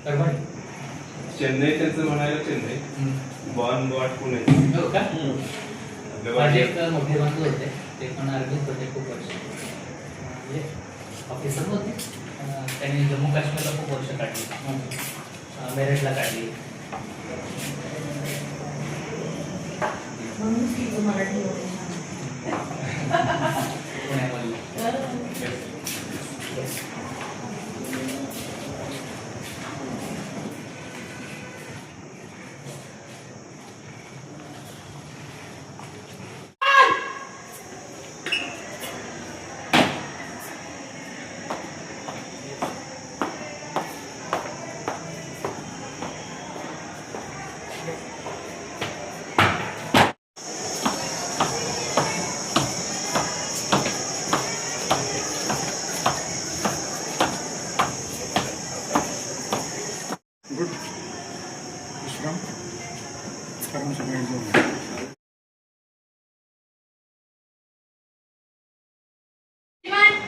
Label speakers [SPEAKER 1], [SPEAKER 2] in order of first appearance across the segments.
[SPEAKER 1] परभणी.
[SPEAKER 2] चेन्नई त्यांचं म्हणायला Chennai, born bought Pune.
[SPEAKER 1] हो का? माझे एक मोठे बंधू होते, ते पण आर्मीत होते खूप वर्ष, म्हणजे ऑफिसर होते. त्यांनी जम्मू काश्मीरला खूप वर्ष काढली, मेरठला काढली. पुण्यामध्ये.
[SPEAKER 3] गुड विश्राम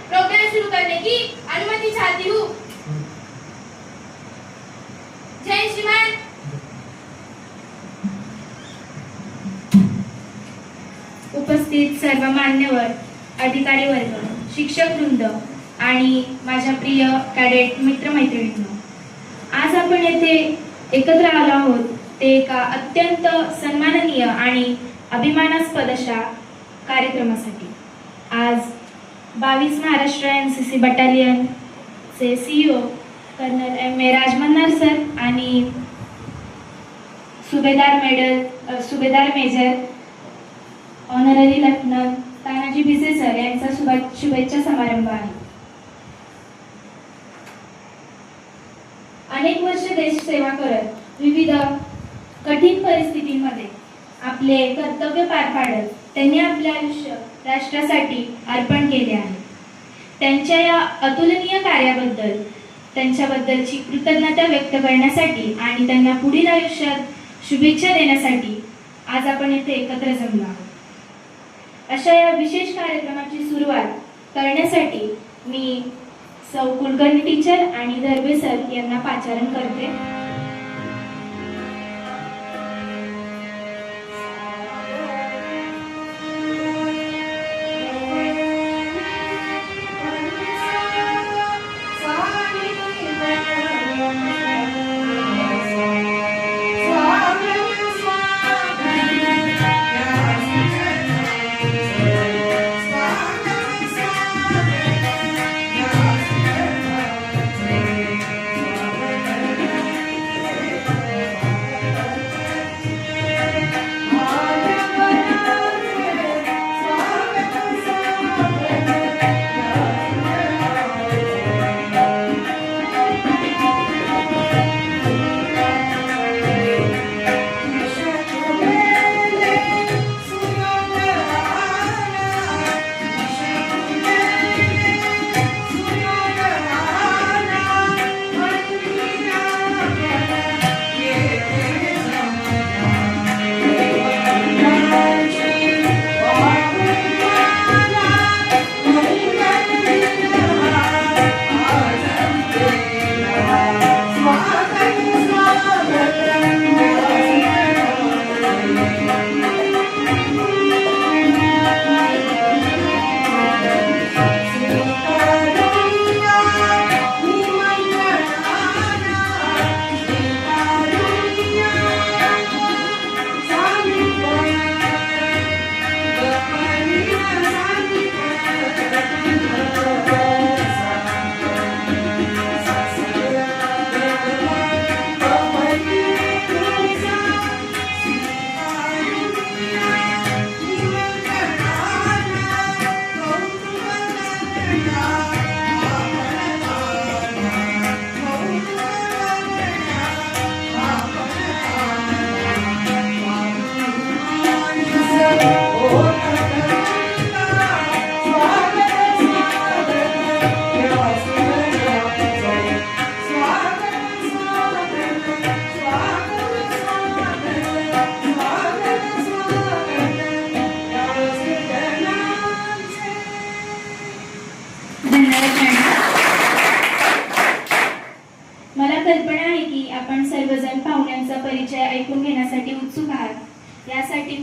[SPEAKER 4] प्रोग्राम शुरू करने की अनुमति चाहती हूँ। जय श्रीमान। उपस्थित सर्व मान्यवर, अधिकारी वर्ग, शिक्षक वृंद आणि माझ्या प्रिय कॅडेट मित्रमैत्रिणींनो, आज आपण येथे एकत्र आलो आहोत ते एका अत्यंत सन्माननीय आणि अभिमानास्पद अशा कार्यक्रमासाठी. आज 22 महाराष्ट्र NCC बटालियनचे CEO colonel M.A. Rajamannar sir आणि Subedar major honorary lieutenant Tanaji Bhise sir यांचा शुभेच्छा समारंभ आहे. अनेक वर्ष देश सेवा करत विविध कठीण परिस्थितींमध्ये आपले कर्तव्य पार पाडत त्यांनी आपले आयुष्य राष्ट्रासाठी अर्पण केले आहे. त्यांच्या या अतुलनीय कार्याबद्दल त्यांच्याबद्दलची कृतज्ञता व्यक्त करण्यासाठी आणि त्यांना पुढील आयुष्यात शुभेच्छा देण्यासाठी आज आपण येथे एकत्र जमलो आहोत. अशा या विशेष कार्यक्रमाची सुरुवात करण्यासाठी मी सौ कुलकर्णी टीचर आणि दर्बे सर यांना पाचारण करते.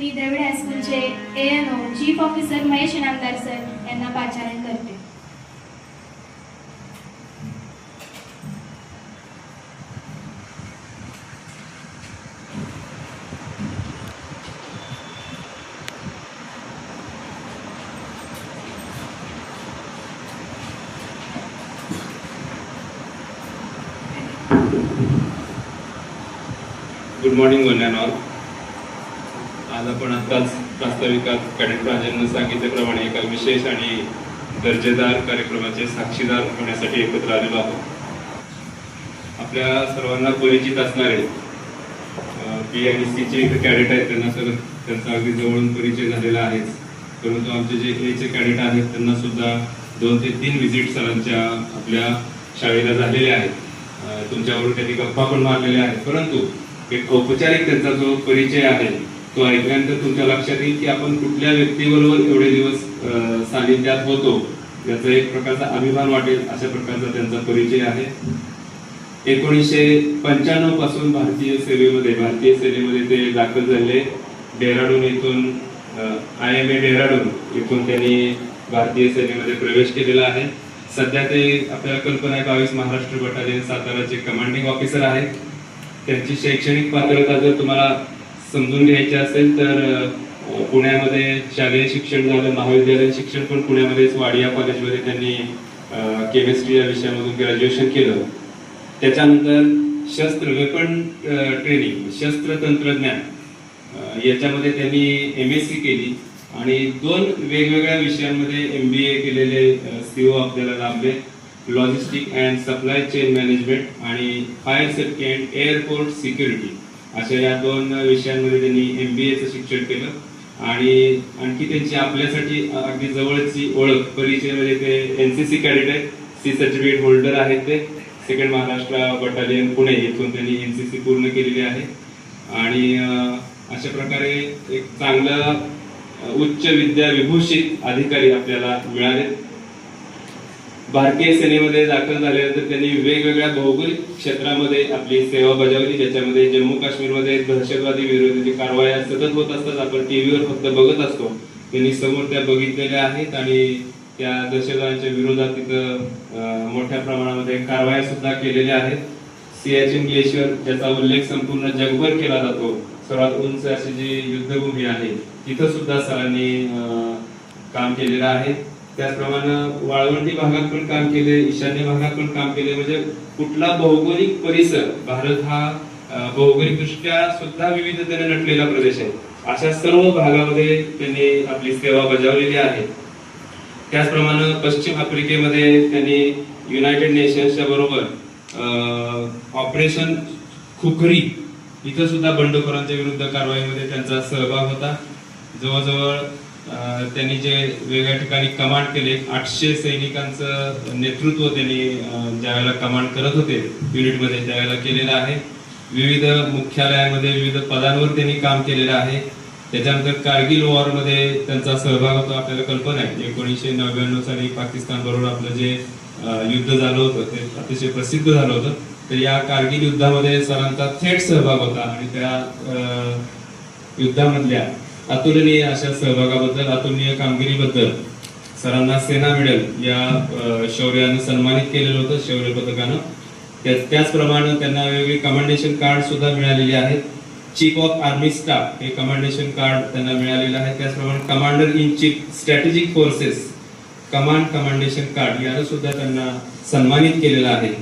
[SPEAKER 4] मी द्रविड हायस्कूलचे ANO chief officer Mahesh Inamdar sir यांना पाचारण करते.
[SPEAKER 5] Good morning one and all. आज आपण आत्ताच प्रास्ताविकात कॅडेट प्रांजलनं सांगितल्याप्रमाणे एका विशेष आणि दर्जेदार कार्यक्रमाचे साक्षीदार होण्यासाठी एकत्र आलेलो आहोत. आपल्या सर्वांना परिचित असणारे PNECचे कॅडेट आहेत, त्यांना तर त्यांचा अगदी जवळून परिचय झालेला आहेच, परंतु आमचे जे Aचे कॅडेट आहेत त्यांना सुद्धा 2 ते 3 व्हिजिट सरांच्या आपल्या शाळेला झालेल्या आहेत. तुमच्याबरोबर त्यांनी गप्पा पण मारलेल्या आहेत, परंतु एक औपचारिक त्यांचा जो परिचय आहे तो ऐकल्यानंतर तुमच्या लक्षात येईल की आपण कुठल्या व्यक्तीबरोबर एवढे दिवस सानिध्यात होतो याचा एक प्रकारचा अभिमान वाटेल अशा प्रकारचा त्यांचा परिचय आहे. 1995 पासून भारतीय सेनेमध्ये ते दाखल झाले. डेहराडून येथून IMA डेहराडून येथून त्यांनी भारतीय सेनेमध्ये प्रवेश केलेला आहे. सध्या ते आपल्याला कल्पना आहे 22 महाराष्ट्र बटालियन साताराचे कमांडिंग ऑफिसर आहेत. त्यांची शैक्षणिक पात्रता जर तुम्हाला समजून घ्यायची असेल तर पुण्यामध्ये शालेय शिक्षण झालं, महाविद्यालयीन शिक्षण पण पुण्यामध्येच वाडिया कॉलेजमध्ये त्यांनी केमिस्ट्री या विषयामधून ग्रॅज्युएशन केलं. त्याच्यानंतर शस्त्र वेपन ट्रेनिंग, शस्त्र तंत्रज्ञान याच्यामध्ये त्यांनी MSc केली आणि 2 वेगवेगळ्या विषयांमध्ये MBA केलेले CO आपल्याला लाभले. Logistic and supply chain management आणि fire safety and airport security अशा या 2 विषयांमध्ये त्यांनी MBAचं शिक्षण केलं. आणि आणखी त्यांची आपल्यासाठी अगदी जवळची ओळख परिचय म्हणजे ते NCC कॅडेट आहेत, C सर्टिफिकेट होल्डर आहेत. ते 2nd महाराष्ट्र बटालियन पुणे येथून त्यांनी NCC पूर्ण केलेली आहे. आणि अशा प्रकारे एक चांगला उच्च विद्या विभूषित अधिकारी आपल्याला मिळाले. भारतीय सेनेमध्ये दाखल झाल्यानंतर त्यांनी वेगवेगळ्या भौगोलिक क्षेत्रामध्ये आपली सेवा बजावली, ज्याच्यामध्ये जम्मू काश्मीरमध्ये दहशतवादी विरोधी कारवाया सतत होत असतात. आपण टीव्हीवर फक्त बघत असतो, त्यांनी समोर त्या बघितलेल्या आहेत आणि त्या दहशतवाद्यांच्या विरोधात तिथं मोठ्या प्रमाणामध्ये कारवाया सुद्धा केलेल्या आहेत. सियाचीन ग्लेशियर ज्याचा उल्लेख संपूर्ण जगभर केला जातो, सर्वात उंच अशी जी युद्धभूमी आहे तिथं सुद्धा सरांनी काम केलेलं आहे. त्याचप्रमाणे वाळवंटी भागात पण काम केले, ईशान्य भागात पण काम केले. म्हणजे कुठला भौगोलिक परिसर, भारत हा भौगोलिकदृष्ट्या सुद्धा विविधतेने नटलेला प्रदेश आहे, अशा सर्व भागामध्ये त्यांनी आपली सेवा बजावलेली आहे. त्याचप्रमाणे पश्चिम आफ्रिकेमध्ये त्यांनी युनायटेड नेशन्सच्या बरोबर ऑपरेशन खुखरी इथं सुद्धा बंडखोरांच्या विरुद्ध कारवाईमध्ये त्यांचा सहभाग होता. जवळजवळ त्यांनी जे वेगळ्या ठिकाणी कमांड केले, 800 सैनिकांचं नेतृत्व त्यांनी ज्यावेळेला कमांड करत होते युनिटमध्ये त्यावेळेला केलेलं आहे. विविध मुख्यालयामध्ये विविध पदांवर त्यांनी काम केलेलं आहे. त्याच्यानंतर कारगिल वॉरमध्ये त्यांचा सहभाग होता. आपल्याला कल्पना आहे 1999 साली पाकिस्तान बरोबर आपलं जे युद्ध झालं होतं ते अतिशय प्रसिद्ध झालं होतं. तर या कारगिल युद्धामध्ये सरांचा थेट सहभाग होता आणि त्या युद्धामधल्या अतुलनीय अशा सहभागाबद्दल, अतुलनीय कामगिरीबद्दल सरांना सेना मेडल या शौर्यानं सन्मानित केलेलं होतं, शौर्य पदकानं. त्याचप्रमाणे त्यांना वेगवेगळे कमांडेशन कार्ड सुद्धा मिळालेले आहेत. चीफ ऑफ आर्मी स्टाफ हे कमांडेशन कार्ड त्यांना मिळालेलं आहे. त्याचप्रमाणे commander in chief strategic forces commendation card यानं सुद्धा त्यांना सन्मानित केलेलं आहे.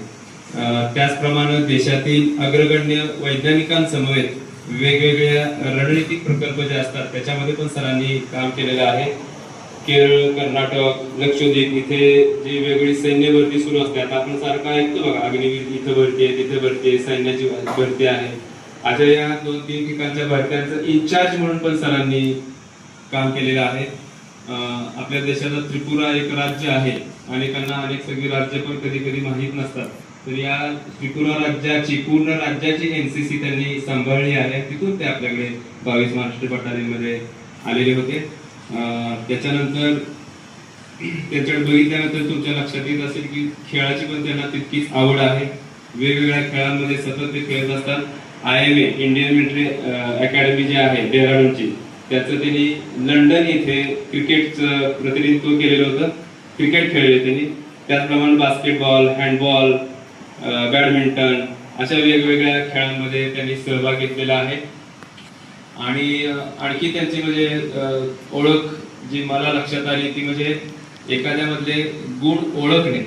[SPEAKER 5] त्याचप्रमाणे देशातील अग्रगण्य वैज्ञानिकांसमवेत वेगवेगळ्या रणनीतिक प्रकल्प जे असतात त्याच्यामध्ये पण सरांनी काम केलेलं आहे. केरळ, कर्नाटक, लक्षद्वीप इथे जी वेगळी सैन्य भरती सुरू असते, आता आपण सारखं ऐकतो बघा, अग्निवीर इथं भरती आहे, तिथे भरती आहे, सैन्याची भरती आहे. अशा या 2-3 ठिकाणच्या भरत्यांचं इन्चार्ज म्हणून पण सरांनी काम केलेलं आहे. आपल्या देशाला त्रिपुरा एक राज्य आहे. अनेकांना अनेक सगळी राज्य पण कधी कधी माहीत नसतात. तर या त्रिपुरा राज्याची पूर्ण राज्याची NCC त्यांनी सांभाळली आहे. तिथून ते आपल्याकडे 22 महाराष्ट्र बटालियनमध्ये आलेले होते. त्याच्यानंतर त्यांच्याकडे बघितल्यानंतर तुमच्या लक्षात येत असेल की खेळाची पण त्यांना तितकीच आवड आहे. वेगवेगळ्या खेळांमध्ये सतत ते खेळत असतात. IMA इंडियन मिलिटरी अकॅडमी जी आहे डेहराडूनची त्याचं त्यांनी लंडन येथे क्रिकेटचं प्रतिनिधित्व केलेलं होतं, क्रिकेट खेळले त्यांनी. त्याचप्रमाणे बास्केटबॉल, हँडबॉल, बॅडमिंटन अशा वेगवेगळ्या खेळांमध्ये त्यांनी सहभाग घेतलेला आहे. आणि आणखी त्यांची म्हणजे ओळख जी मला लक्षात आली ती म्हणजे एखाद्यामधले गुण ओळखणे,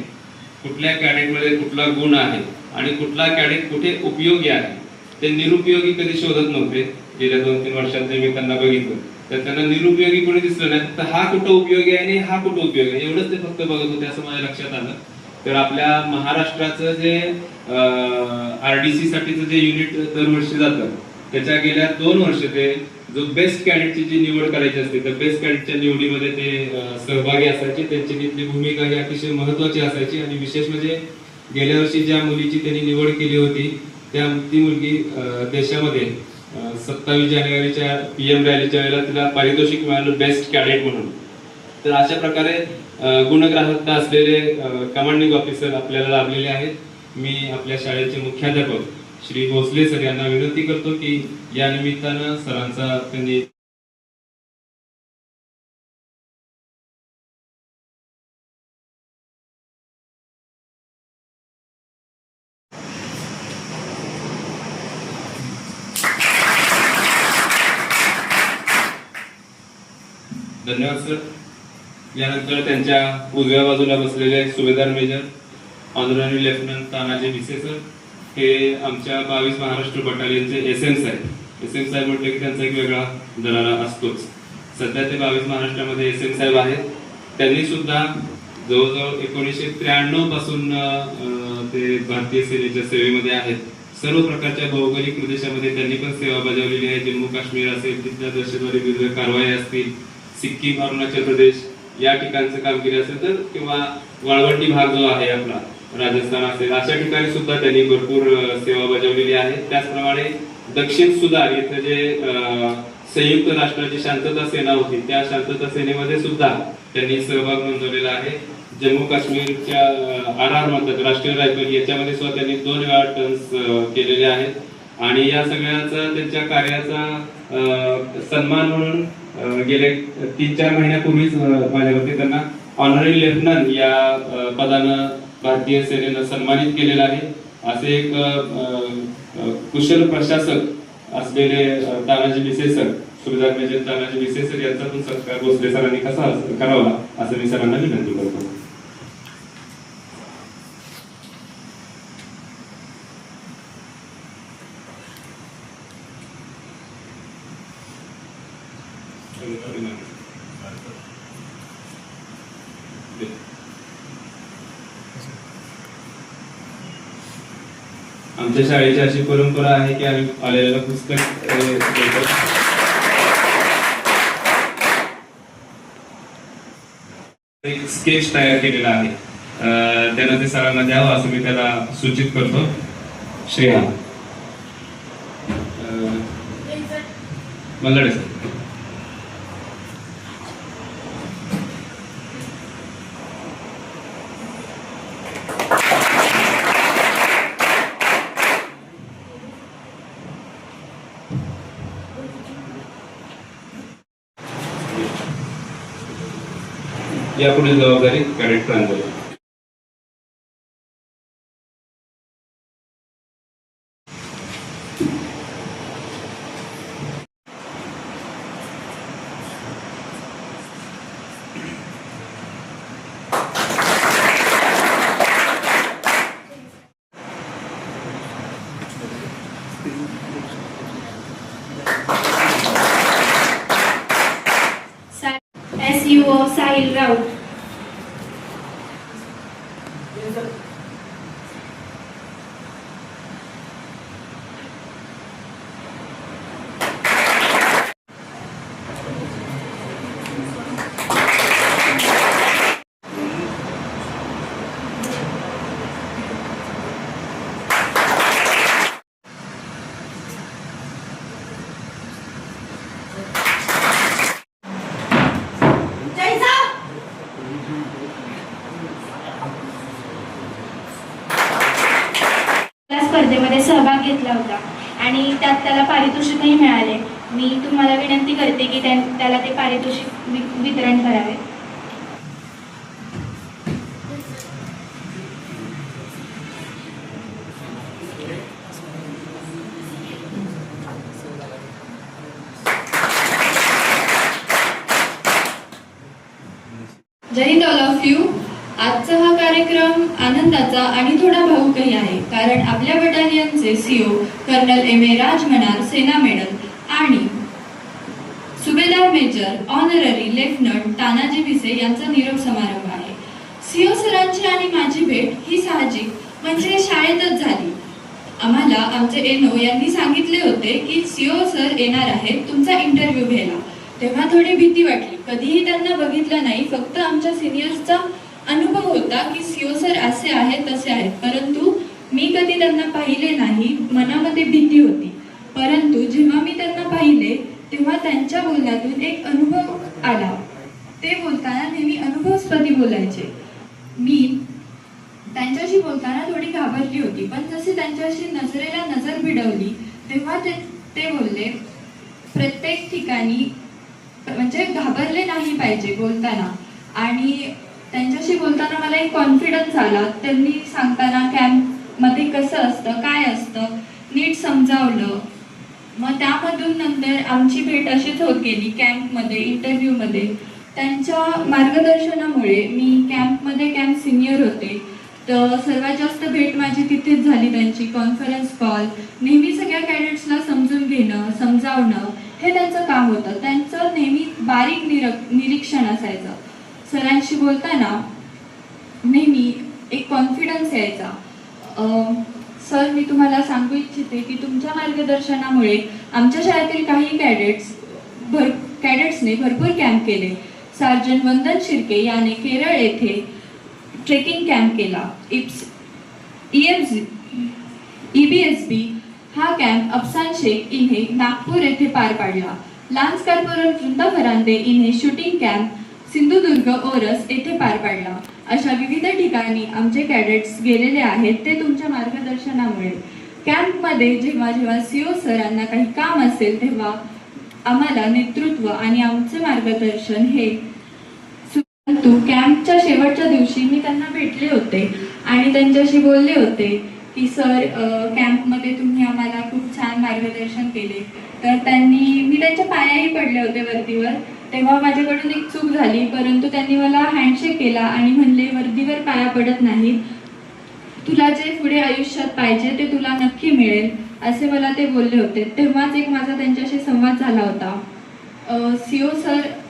[SPEAKER 5] कुठल्या कॅडेटमध्ये कुठला गुण आहे आणि कुठला कॅडेट कुठे उपयोगी आहे. ते निरुपयोगी कधी शोधत नव्हते. गेल्या 2-3 वर्षात जे मी त्यांना बघितलं तर त्यांना निरुपयोगी कोणी दिसलं नाही, तर हा कुठं उपयोगी आहे आणि हा कुठं उपयोगी आहे एवढंच ते फक्त बघत होते असं माझ्या लक्षात आलं. तर आपल्या महाराष्ट्राचं जे RDC साठीचं जे युनिट दरवर्षी जातं त्याच्या गेल्या 2 वर्ष ते जो बेस्ट कॅडेटची जी निवड करायची असते तर बेस्ट कॅडेटच्या निवडीमध्ये ते सहभागी असायचे. त्यांची तिथली भूमिका ही अतिशय महत्वाची असायची. आणि विशेष म्हणजे गेल्या वर्षी ज्या मुलीची त्यांनी निवड केली होती ती मुलगी देशामध्ये 27 जानेवारीच्या PM रॅलीच्या वेळेला तिला पारितोषिक मिळालं बेस्ट कॅडेट म्हणून. तर अशा प्रकारे गुणग्राहकता असलेले कमांडिंग ऑफिसर आपल्याला लाभलेले आहेत. मी आपल्या शाळेचे मुख्याध्यापक श्री भोसले सर यांना विनंती करतो की या निमित्तानं सरांचा त्यांनी धन्यवाद सर. यानंतर त्यांच्या उजव्या बाजूला बसलेले Subedar major honorary lieutenant Tanaji Bhise sir हे आमच्या 22 महाराष्ट्र बटालियनचे SM साहेब. SM साहेब म्हटलं की त्यांचा एक वेगळा दरारा असतोच. सध्या ते 22 महाराष्ट्रामध्ये SM साहेब आहेत. त्यांनी सुद्धा जवळजवळ 1993 पासून ते भारतीय सेनेच्या सेवेमध्ये आहेत. सर्व प्रकारच्या भौगोलिक प्रदेशामध्ये त्यांनी पण सेवा बजावलेली आहे. जम्मू काश्मीर असेल, तिथल्या दहशतवादी विरुद्ध कारवाई असतील, सिक्कीम, अरुणाचल प्रदेश या ठिकाणचं कामगिरी असेल तर किंवा वाळवंटी भाग जो आहे आपला राजस्थान असेल अशा ठिकाणी सुद्धा त्यांनी भरपूर सेवा बजावलेली आहे. त्याचप्रमाणे दक्षिण सुदान इथे जे संयुक्त राष्ट्राची शांतता सेना होती त्या शांतता सेनेमध्ये सुद्धा त्यांनी सहभाग नोंदवलेला आहे. जम्मू काश्मीरच्या RR म्हणतात राष्ट्रीय रायफल याच्यामध्ये सुद्धा त्यांनी 2 वेळा टर्न्स केलेले आहेत. आणि या सगळ्याचा त्यांच्या कार्याचा सन्मान म्हणून गेले 3-4 महिन्यापूर्वीच माझ्यावरती त्यांना ऑनररी लेफ्टनंट या पदानं भारतीय सेनेनं सन्मानित केलेलं आहे. असे एक कुशल प्रशासक असलेले तानाजी भिसे सर, सुभेदार मेजर तानाजी भिसे सर यांचा पण सत्कार भोसले सरांनी कसा करावा असं मी सरांना विनंती करतो. आमच्या शाळेची अशी परंपरा आहे की आम्ही आलेलं पुस्तक एक स्केच तयार केलेला आहे त्यांना ते सरांना द्यावं असं मी त्याला सूचित करतो. श्रेया मल्लाडे सर. यापुढे जबाबदारी कॅडेट प्रांजली.
[SPEAKER 4] SUO साहिल राऊत. स्पर्धेमध्ये सहभाग घेतला होता आणि त्यात त्याला पारितोषिकही मिळाले. मी तुम्हाला विनंती करते की त्याला ते पारितोषिक वितरण करावे.
[SPEAKER 6] जय हिंद ऑल ऑफ यू. आजचा हा कार्यक्रम आनंदाचा आणि थोडा भावुकही आहे, कारण आपल्या बटालियनचे CO colonel M.A. Rajmanar Sena medal आणि Subedar major honorary lieutenant Tanaji Bhise यांचा निरोप समारंभ आहे. सीओ सरांची आणि माझी भेट ही साहजिक म्हणजे शाळेतच झाली. आम्हाला आमचे एनओ यांनी सांगितले होते की सीओ सर येणार आहेत तुमचा इंटरव्ह्यू घ्यायला. तेव्हा थोडी भीती वाटली. कधीही त्यांना बघितलं नाही, फक्त आमच्या सिनियर्सचा अनुभव होता की सीओ सर असे आहेत तसे आहेत, परंतु मी कधी त्यांना पाहिले नाही. मनामध्ये भीती होती, परंतु जेव्हा मी त्यांना पाहिले तेव्हा त्यांच्या बोलण्यातून एक अनुभव आला. ते बोलताना नेहमी अनुभवस्पदी बोलायचे. मी त्यांच्याशी बोलताना थोडी घाबरली होती, पण जसे त्यांच्याशी नजरेला नजर भिडवली तेव्हा ते बोलले प्रत्येक ठिकाणी म्हणजे घाबरले नाही पाहिजे बोलताना. आणि त्यांच्याशी बोलताना मला एक कॉन्फिडन्स आला. त्यांनी सांगताना कॅम्पमध्ये कसं असतं काय असतं नीट समजावलं. मग त्यामधून नंतर आमची भेट अशीच होत गेली. कॅम्पमध्ये इंटरव्ह्यूमध्ये त्यांच्या मार्गदर्शनामुळे मी कॅम्प सिनियर होते, तर सर्वात जास्त भेट माझी तिथेच झाली. त्यांची कॉन्फरन्स कॉल, नेहमी सगळ्या कॅडेट्सला समजून घेणं समजावणं हे त्यांचं काम होतं. त्यांचं नेहमी बारीक निरीक्षण असायचं. सरांशी बोलताना नेहमी एक कॉन्फिडन्स यायचा. सर, मी तुम्हाला सांगू इच्छिते की तुमच्या मार्गदर्शनामुळे आमच्या शाळेतील काही कॅडेट्सने भरपूर कॅम्प केले. सार्जंट वंदन शिर्के याने केरळ येथे ट्रेकिंग कॅम्प केला. EBSB हा कॅम्प अफसान शेख इने नागपूर येथे पार पाडला. लान्स कॉर्पोरल वृंदा फरांदे इने शूटिंग कॅम्प सिंधुदुर्ग ओरस येथे पार पाडला. अशा विविध ठिकाणी आमचे कॅडेट्स गेलेले आहेत, ते तुमच्या मार्गदर्शनामुळे. कॅम्पमध्ये जेव्हा सीओ सरांना काही काम असेल तेव्हा आम्हाला नेतृत्व आणि आमचे मार्गदर्शन हे. परंतु कॅम्पच्या शेवटच्या दिवशी मी त्यांना भेटले होते आणि त्यांच्याशी बोलले होते की सर, कॅम्पमध्ये तुम्ही आम्हाला खूप छान मार्गदर्शन केले. तर मी त्यांच्या पायाही पडले होते वर्दीवर. तेव्हा माझ्याकडून एक चूक झाली, परंतु त्यांनी मला हँडशेक केला आणि म्हणले वर्दीवर पाया पडत नाही, तुला जे पुढे आयुष्यात पाहिजे ते तुला नक्की मिळेल, असे मला ते बोलले होते. तेव्हाच एक माझा त्यांच्याशी संवाद झाला होता. सीओ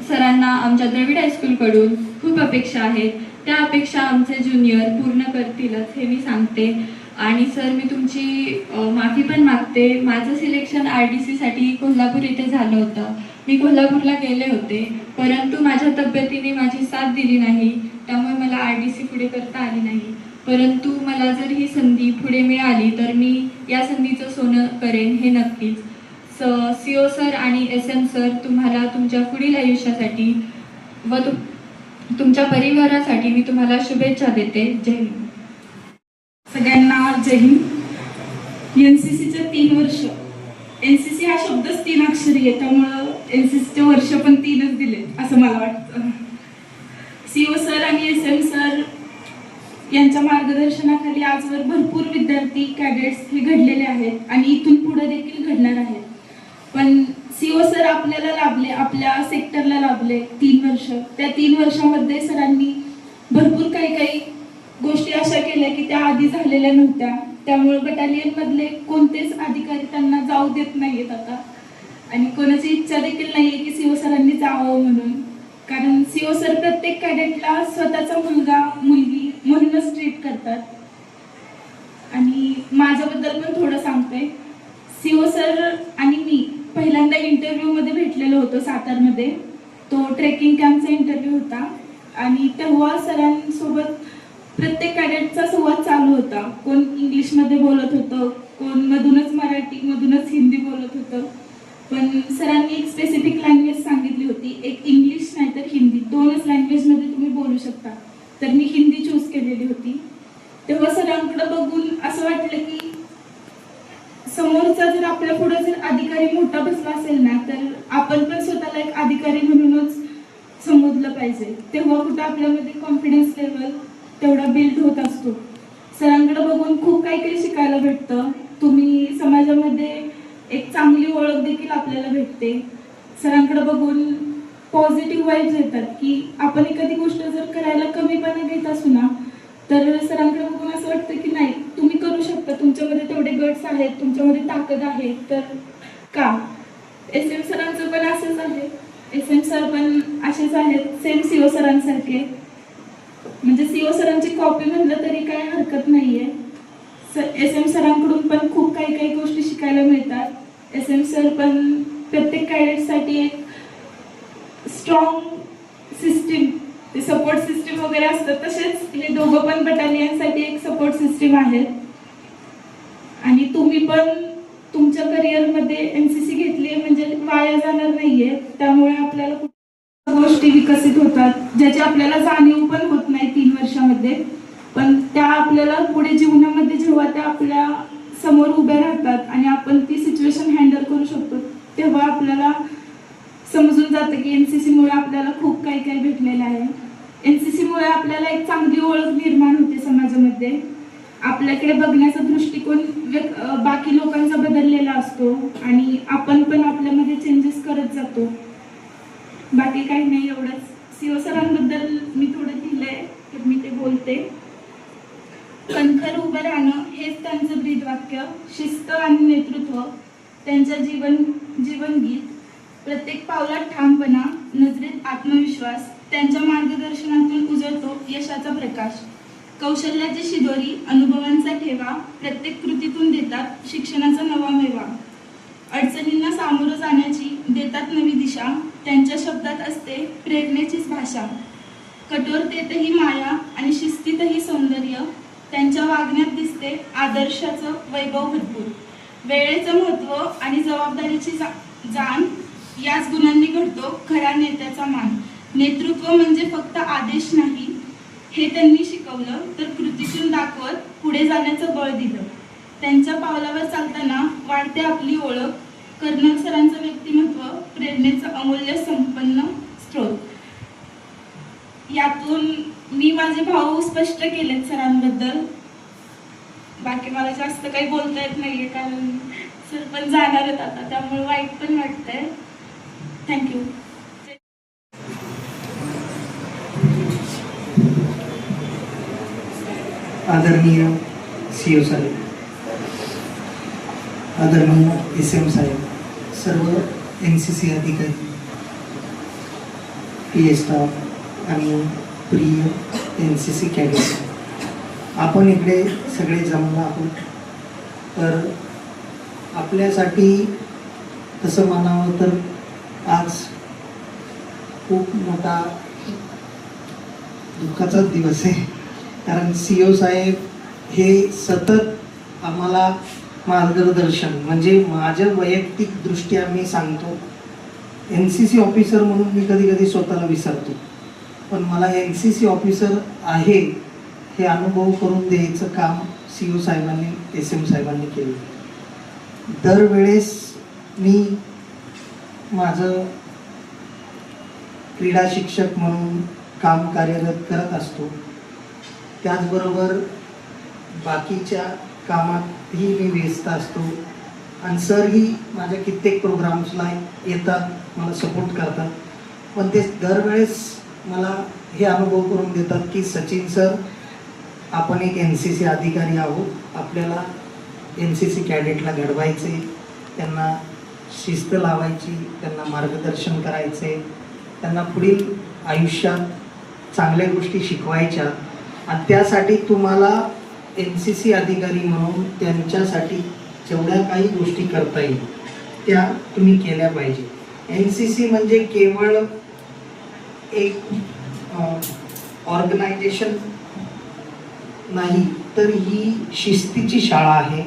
[SPEAKER 6] सरांना आमच्या द्रविड हायस्कूलकडून खूप अपेक्षा आहेत. त्या अपेक्षा आमचे ज्युनियर पूर्ण करतीलच हे मी सांगते. आणि सर, मी तुमची माफी पण मागते. माझं सिलेक्शन RDC साठी कोल्हापूर इथे झालं होतं. मी कोल्हापूरला गेले होते, परंतु माझ्या तब्येतीने माझी साथ दिली नाही, त्यामुळे मला RDC पुढे करता आली नाही. परंतु मला जर ही संधी पुढे मिळाली तर मी या संधीचं सोनं करेन हे नक्कीच. सीओ सर आणि SM सर, तुम्हाला तुमच्या पुढील आयुष्यासाठी व तुमच्या परिवारासाठी मी तुम्हाला शुभेच्छा देते. जय हिंद.
[SPEAKER 7] सगळ्यांना जय हिंद. NCCचे 3 वर्ष, NCC हा शब्दच 3 अक्षरी आहे, त्यामुळं NCCचे वर्ष पण 3च दिले असं मला वाटतं. सीओ सर आणि SM सर यांच्या मार्गदर्शनाखाली आजवर भरपूर विद्यार्थी कॅडेट्स हे घडलेले आहेत आणि इथून पुढे देखील घडणार आहेत. पण सीओ सर आपल्याला लाभले, आपल्या सेक्टरला लाभले 3 वर्ष. त्या 3 वर्षामध्ये सरांनी भरपूर काही गोष्टी अशा केल्या की त्या आधी झालेल्या नव्हत्या. त्यामुळे बटालियनमधले कोणतेच अधिकारी त्यांना जाऊ देत नाहीत आता, आणि कोणाची इच्छा देखील नाहीये की सीओ सरांनी जावं म्हणून. कारण सीओ सर प्रत्येक कॅडेटला स्वतःचा मुलगा मुलगी म्हणूनच ट्रीट करतात. आणि माझ्याबद्दल पण थोडं सांगते. सीओ सर आणि मी पहिल्यांदा इंटरव्ह्यूमध्ये भेटलेलो होतो सातारमध्ये. तो ट्रेकिंग कॅम्पचा इंटरव्ह्यू होता आणि तेव्हा सरांसोबत प्रत्येक कॅडेटचा संवाद चालू होता. कोण इंग्लिशमध्ये बोलत होतं, कोण मधूनच मराठी, मधूनच हिंदी बोलत होतं. पण सरांनी एक स्पेसिफिक लँग्वेज सांगितली होती, एक इंग्लिश नाही तर हिंदी, 2च लँग्वेजमध्ये तुम्ही बोलू शकता. तर मी हिंदी चूज केलेली होती. तेव्हा सरांकडे बघून असं वाटलं की समोरचा जर आपल्या पुढे जर अधिकारी मोठा बसला असेल ना, तर म्हणूनच समजलं पाहिजे. तेव्हा कुठं आपल्यामध्ये कॉन्फिडन्स लेवल तेवढा बिल्ड होत असतो. सरांकडे बघून खूप काही काही शिकायला भेटतं. तुम्ही समाजामध्ये एक चांगली ओळख देखील आपल्याला भेटते. सरांकडे बघून पॉझिटिव्ह वाईब्स येतात की आपण एखादी गोष्ट जर करायला कमीपणा घेत असू ना, तर सरांकडे बघून असं वाटतं की नाही, तुम्ही करू शकता, तुमच्यामध्ये तेवढे गट्स आहेत, तुमच्यामध्ये ताकद आहे, तर का. SM सरांचं पण असंच आहे. SM सर पण असेच आहेत, सेम CO सरांसारखे. म्हणजे CO सरांची कॉपी म्हटलं तरी काय हरकत नाहीये. SM सरांकडून पण खूप काही काही गोष्टी शिकायला मिळतात. SM सर पण प्रत्येक कॅडेटसाठी एक स्ट्रॉंग सिस्टीम, ते सपोर्ट सिस्टीम वगैरे असतं, तसेच हे दोघं पण बटालियनसाठी एक सपोर्ट सिस्टीम आहेत. आणि तुम्ही पण तुमच्या करिअरमध्ये NCC घेतली आहे म्हणजे वाया जाणार नाहीये. त्यामुळे आपल्याला गोष्टी विकसित होतात, ज्याची आपल्याला जाणीव पण होत नाही 3 वर्षामध्ये, पण त्या आपल्याला पुढे जीवनामध्ये जेव्हा त्या आपल्या समोर उभ्या राहतात आणि आपण ती सिच्युएशन हँडल करू शकतो, तेव्हा आपल्याला समजून जातं की NCC मुळे आपल्याला खूप काही काही भेटलेलं आहे. NCC मुळे आपल्याला एक चांगली ओळख निर्माण होते समाजामध्ये. आपल्याकडे बघण्याचा दृष्टिकोन बाकी लोकांचा बदललेला असतो आणि आपण पण आपल्यामध्ये चेंजेस करत जातो. बाकी काही नाही, एवढंच. CO सरांबद्दल मी थोडं दिलंय तर मी ते बोलते. कणखर उभं राहणं हेच त्यांचं ब्रीदवाक्य. शिस्त आणि नेतृत्व त्यांच्या जीवनगीत. प्रत्येक पावलात ठामपणा, नजरेत आत्मविश्वास. त्यांच्या मार्गदर्शनातून उजळतो यशाचा प्रकाश. कौशल्याची शिदोरी, अनुभवांचा ठेवा. प्रत्येक कृतीतून देतात शिक्षणाचा नवा मेवा. अडचणींना सामोरं जाण्याची देतात नवी दिशा. त्यांच्या शब्दात असते प्रेरणेचीच भाषा. कठोरतेतही माया आणि शिस्तीतही सौंदर्य. त्यांच्या वागण्यात दिसते आदर्शाचं वैभव भरपूर. वेळेचं महत्त्व आणि जबाबदारीची जाण, याच गुणांनी घडतो खऱ्या नेत्याचा मान. नेतृत्व म्हणजे फक्त आदेश नाही, हे त्यांनी शिकवलं, तर कृतीतून दाखवत पुढे जाण्याचं बळ दिलं. त्यांच्या पावलावर चालताना वाढते आपली ओळख. कर्नल सरांचं व्यक्तिमत्व प्रेरणेचं अमूल्य संपन्न स्रोत. यातून मी माझे भाव स्पष्ट केलेत सरांबद्दल. बाकी मला जास्त काही बोलता येत नाहीये, कारण सर पण जाणार आहेत आता, त्यामुळे वाईट पण वाटतंय. थँक्यू.
[SPEAKER 8] आदरणीय CO साहेब, आदरणीय SM साहेब, सर्व NCC अधिकारी, PA स्टाफ आणि प्रिय NCC कॅडेट, आपण इकडे सगळे जमलो आहोत. तर आपल्यासाठी तसं म्हणावं तर आज खूप मोठा दुःखाचाच दिवस आहे. कारण CO साहेब हे सतत आम्हाला मार्गदर्शन, म्हणजे माझ्या वैयक्तिक दृष्ट्या मी सांगतो, NCC ऑफिसर म्हणून मी कधी कधी स्वतःला विसरतो, पण मला NCC ऑफिसर आहे हे अनुभव करून द्यायचं काम CO साहेबांनी, SM साहेबांनी केलं. दरवेळेस मी माझं क्रीडा शिक्षक म्हणून काम कार्यरत करत असतो, त्याचबरोबर बाकीच्या कामातही मी व्यस्त असतो. आणि सरही माझ्या कित्येक प्रोग्राम्सला येतात, मला सपोर्ट करतात. पण ते दरवेळेस मला हे अनुभव करून देतात की सचिन सर, आपण एक NCC अधिकारी आहोत, आपल्याला NCC कॅडेटला घडवायचे, त्यांना शिस्त लावायची, त्यांना मार्गदर्शन करायचे, त्यांना पुढील आयुष्यात चांगल्या गोष्टी शिकवायच्या. आणि त्यासाठी तुम्हाला NCC अधिकारी म्हणून त्यांच्यासाठी जेवढ्या काही गोष्टी करता येईल त्या तुम्ही केल्या पाहिजे. NCC म्हणजे केवळ एक ऑर्गनायझेशन नाही, तर ही शिस्तीची शाळा आहे.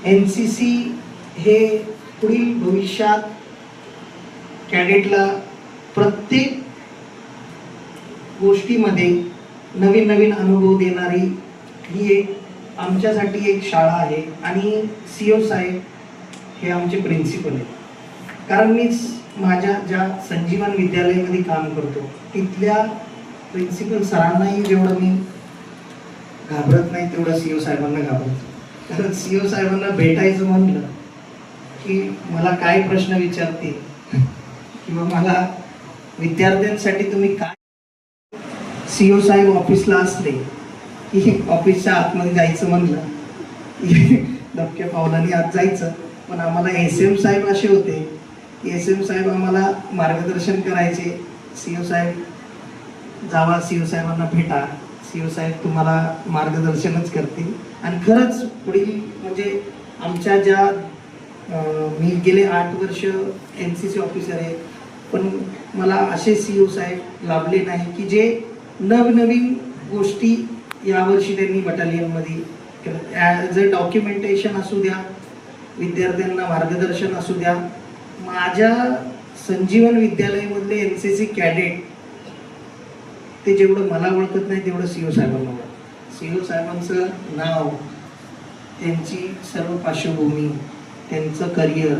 [SPEAKER 8] NCC हे पुढील भविष्यात कॅडेटला प्रत्येक गोष्टीमध्ये नवीन नवीन अनुभव देणारी ही एक आमच्यासाठी एक शाळा आहे. आणि CO साहेब हे आमचे प्रिन्सिपल आहेत. कारण मी माझ्या ज्या संजीवन विद्यालयामध्ये काम करतो तिथल्या प्रिन्सिपल सरांनाही जेवढं मी घाबरत नाही तेवढं CO साहेबांना घाबरतो. कारण CO साहेबांना भेटायचं म्हणलं की मला काय प्रश्न विचारते किंवा मला विद्यार्थ्यांसाठी तुम्ही काय, CO साहेब ऑफिसला असले की ऑफिसच्या आतमध्ये जायचं म्हणलं की धपक्या पावलांनी आत जायचं. पण आम्हाला SM साहेब असे होते की SM साहेब आम्हाला मार्गदर्शन करायचे. CO साहेब जावा, CO साहेबांना भेटा, CO साहेब तुम्हाला मार्गदर्शनच करतील. आणि खरंच पुढील म्हणजे आमच्या ज्या मी गेले 8 वर्ष NCC ऑफिसर आहे, पण मला असे CO साहेब लाभले नाही की जे नवनवीन गोष्टी यावर्षी त्यांनी बटालियनमध्ये केलं. ॲज अ डॉक्युमेंटेशन असू द्या, विद्यार्थ्यांना मार्गदर्शन असू द्या. माझ्या संजीवन विद्यालयामधले NCC कॅडेट ते जेवढं मला ओळखत नाही तेवढं CO साहेबांना ओळखत. CO साहेबांचं नाव, त्यांची सर्व पार्श्वभूमी, त्यांचं करिअर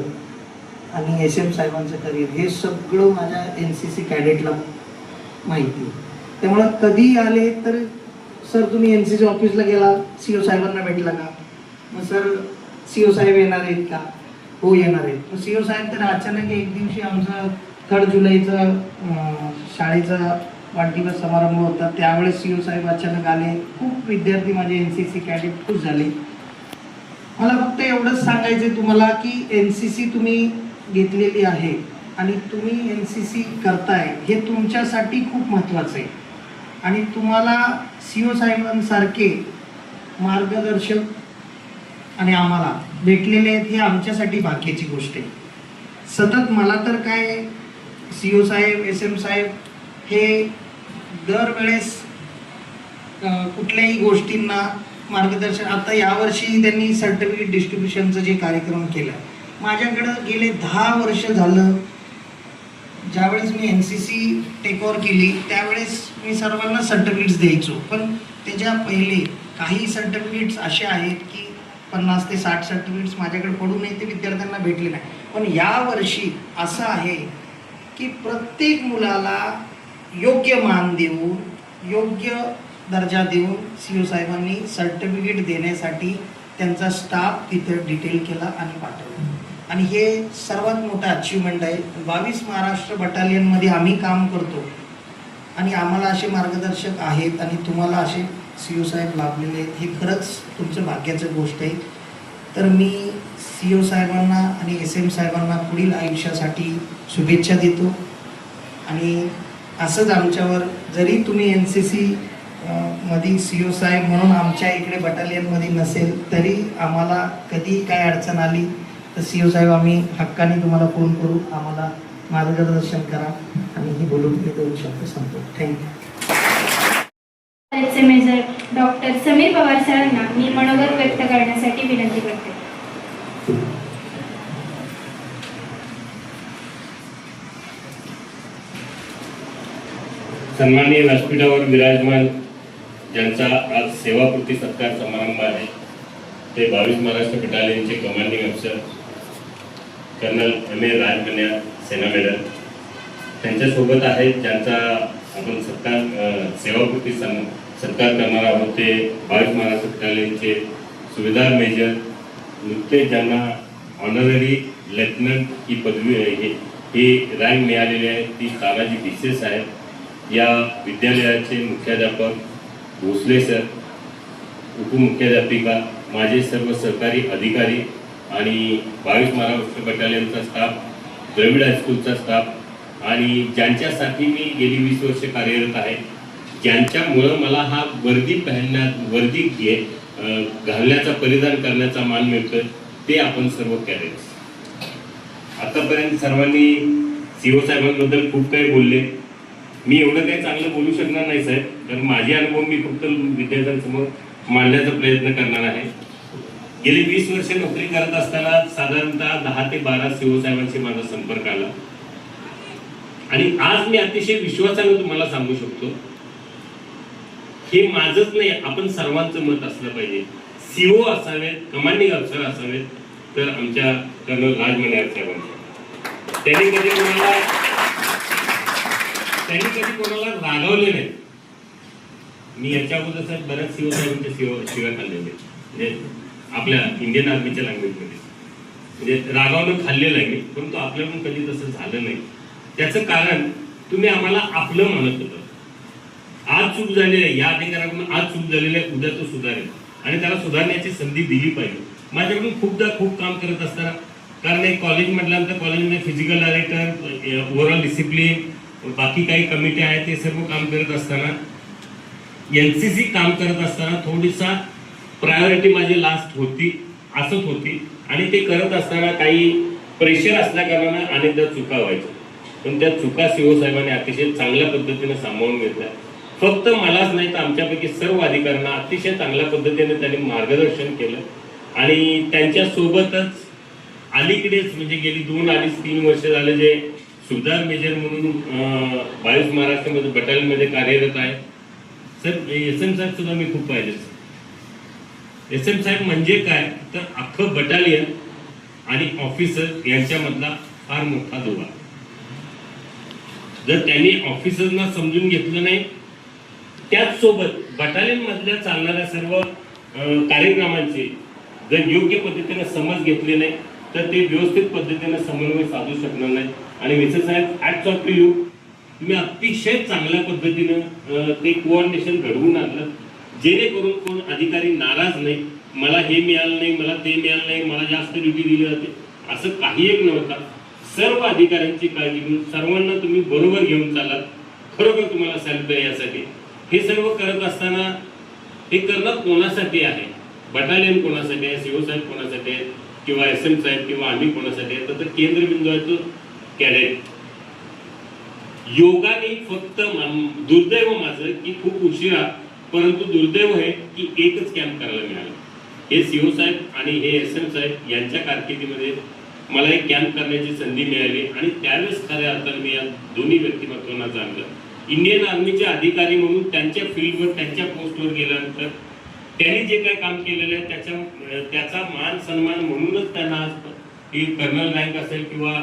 [SPEAKER 8] आणि SM साहेबांचं करिअर हे सगळं माझ्या NCC कॅडेटला माहिती. त्यामुळं कधी आले तर सर तुम्ही NCC ऑफिसला गेला, CO साहेबांना भेटला का? मग सर CO साहेब येणार आहेत का? हो येणार आहेत. मग CO साहेब तर अचानक एक दिवशी आमचं 3 जुलैचं शाळेचा वाढदिवस समारंभ होता, त्यावेळेस CO साहेब अचानक आले. खूप विद्यार्थी माझे NCC कॅडेट खुश झाले. मला फक्त एवढंच सांगायचं तुम्हाला की NCC तुम्ही घेतलेली आहे आणि तुम्ही NCC करताय हे तुमच्यासाठी खूप महत्त्वाचं आहे. आणि तुम्हाला CO साहेबांसारखे मार्गदर्शक आणि आम्हाला भेटलेले आहेत हे आमच्यासाठी भाग्याची गोष्ट आहे. सतत मला तर काय CO साहेब, SM साहेब हे दरवेळेस कुठल्याही गोष्टींना मार्गदर्शन. आता यावर्षी त्यांनी सर्टिफिकेट डिस्ट्रीब्युशनचं जे कार्यक्रम केला, माझ्याकडं गेले 10 वर्ष झालं. ज्यावेळेस मी NCC टेक ओव्हर केली त्यावेळेस मी सर्वांना सर्टिफिकेट्स द्यायचो, पण त्याच्या पहिले काही सर्टिफिकेट्स असे आहेत की 50 ते 60 सर्टिफिकेट्स माझ्याकडे पडून नाही, ते विद्यार्थ्यांना भेटले नाही. पण यावर्षी असं आहे की प्रत्येक मुलाला योग्य मान देऊन, योग्य दर्जा देऊन CO साहेबांनी सर्टिफिकेट देण्यासाठी त्यांचा स्टाफ तिथं डिटेल केला आणि पाठवला. आणि हे सर्वात मोठं अचिव्हमेंट आहे. 22 महाराष्ट्र बटालियनमध्ये आम्ही काम करतो आणि आम्हाला असे मार्गदर्शक आहेत आणि तुम्हाला असे CO साहेब लाभलेले आहेत. हे खरंच तुमचं भाग्याचं गोष्ट आहे. तर मी CO साहेबांना आणि SM साहेबांना पुढील आयुष्यासाठी शुभेच्छा देतो. आणि असंच आमच्यावर जरी तुम्ही NCC मध्ये CO साहेब म्हणून आमच्या इकडे बटालियनमध्ये नसेल तरी आम्हाला कधी काय अडचण आली तर CO साहेब आम्ही हक्काने तुम्हाला फोन करू, आम्हाला मार्गदर्शन करा. आणि ही बोलून मी 2 शब्द सांगतो. Thank you.
[SPEAKER 4] Major doctor Sameer Pawar सरांना मी मनोगत व्यक्त करण्यासाठी विनंती करते.
[SPEAKER 5] सन्माननीय व्यासपीठावर विराजमान ज्यांचा आज सेवापूर्ती सत्कार समारंभ आहे ते 22 महाराष्ट्र बटालियनचे कमांडिंग अफसर कर्नल M.A. राजमन्या सेना मेडल त्यांच्यासोबत आहेत, ज्यांचा आपण सेवापूर्ती सत्कार करणार आहोत ते 22 महाराष्ट्र बटालियनचे सुभेदार मेजर नुकतेच ज्यांना ऑनररी लेफ्टनंट ही पदवी ही रँक मिळालेली आहे, ती तानाजी भिसे साहेब, या विद्यालयाचे मुख्याध्यापक भोसले सर, उपमुख्याध्यापिका, माझे सर्व सहकारी अधिकारी आणि 22 महाराष्ट्र बटालियनचा स्टाफ, द्रविड हायस्कूलचा स्टाफ आणि ज्यांच्यासाठी मी गेली 20 वर्ष कार्यरत आहे, ज्यांच्यामुळं मला हा वर्दी घालण्याचा परिधान करण्याचा मान मिळतोय ते आपण सर्व कॅडेट्स. आतापर्यंत सर्वांनी CO साहेबांबद्दल खूप काही बोलले. मी एवढं काही चांगलं बोलू शकणार नाही साहेब, कारण माझे अनुभव मी फक्त विद्यार्थ्यांसमोर मांडण्याचा प्रयत्न करणार आहे. गेली 20 वर्ष नोकरी करत असताना साधारणतः 10 ते 12 CO साहेबांशी माझा संपर्क आला आणि आज मी अतिशय विश्वासाने तुम्हाला सांगू शकतो हे माझंच नाही, आपण सर्वांचं मत असलं पाहिजे. CO असावेत, कमांडिंग अफसर असावेत तर आमच्या कर्नल राजमन्या साहेबांचे. त्यांनी कधी कोणाला रागवले नाही. मी याच्या अगोदर साहेब बऱ्याच सीओ साहेबांच्या शिव्या खाल्लेले म्हणजे आपल्या इंडियन आर्मीच्या लँग्वेजमध्ये, म्हणजे रागावणं खाल्लेलं आहे मी, परंतु आपल्याकडून कधी तसं झालं नाही. त्याचं कारण तुम्ही आम्हाला आपलं म्हणत होतं. आज चूक झालेली आहे, या अधिकाऱ्याकडून आज चूक झालेली आहे, उद्या तो सुधारेल आणि त्याला सुधारण्याची संधी दिली पाहिजे. माझ्याकडून खूप काम करत असताना, कारण एक कॉलेज म्हटल्यानंतर कॉलेजमध्ये फिजिकल डायरेक्टर, ओव्हरऑल डिसिप्लिन, बाकी काही कमिटी आहेत, ते सर्व काम करत असताना एनसीसी काम करत असताना थोडीसा प्रायोरिटी माझी लास्ट होती, असंच होती. आणि ते करत असताना काही प्रेशर असल्या कारणाने अनेकदा चुका व्हायच्या, पण त्या चुका सीओ साहेबांनी अतिशय चांगल्या पद्धतीने सांभाळून घेतल्या. फक्त मलाच नाही तर आमच्यापैकी सर्व अधिकाऱ्यांना अतिशय चांगल्या पद्धतीने त्यांनी मार्गदर्शन केलं. आणि त्यांच्या सोबतच अलीकडेच म्हणजे गेली 2-3 वर्ष झाले जे सुधार मेजर म्हणून 22 महाराष्ट्रामध्ये बटालियनमध्ये कार्यरत आहे. सर SM साहेब सुद्धा मी खूप पाहिले. SM साहेब म्हणजे काय तर अख्खं बटालियन आणि ऑफिसर यांच्यामधला फार मोठा दुवा. जर त्यांनी ऑफिसरना समजून घेतलं नाही, त्याच सोबत बटालियन मधल्या चालणाऱ्या सर्व कार्यक्रमांचे जर योग्य पद्धतीने समज घेतले नाही तर ते व्यवस्थित पद्धतीने समन्वय साधू शकणार नाही. आणि मिसेस साहेब हॅट्स ऑफ टू यू, तुम्ही अतिशय चांगल्या पद्धतीनं ते कोऑर्डिनेशन घडवून आणलं, जेणेकरून कोण अधिकारी नाराज नाही, मला हे मिळालं नाही, मला ते मिळालं नाही, मला जास्त ड्युटी दिली जाते, असं काही एक नव्हता. सर्व अधिकाऱ्यांची काळजी घेऊन सर्वांना तुम्ही बरोबर घेऊन चालात. खरोखर तुम्हाला सॅल्यूट आहे यासाठी. हे सर्व करत असताना हे करणं कोणासाठी आहे, बटालियन कोणासाठी आहे, सीओ साहेब कोणासाठी आहेत, किंवा SM साहेब किंवा आम्ही कोणासाठी आहे, तर केंद्रबिंदू आहे तो कॅडेट. योगाने फक्त दुर्दैव माझं की खूप उशिरा, परंतु दुर्दैव आहे की एकच कॅम्प करायला मिळालं. हे सीओ साहेब आणि हे SM साहेब यांच्या कारकिर्दीमध्ये मला एक कॅम्प करण्याची संधी मिळाली आणि त्यावेळेस खऱ्या अर्थाने मी या दोन्ही व्यक्तिमत्वांना जाणलं. इंडियन आर्मीचे अधिकारी म्हणून त्यांच्या फील्डवर त्यांच्या पोस्टवर गेल्यानंतर त्यांनी जे काही काम केलेलं आहे त्याचा मान सन्मान म्हणूनच त्यांना आज कर्नल रँक असेल किंवा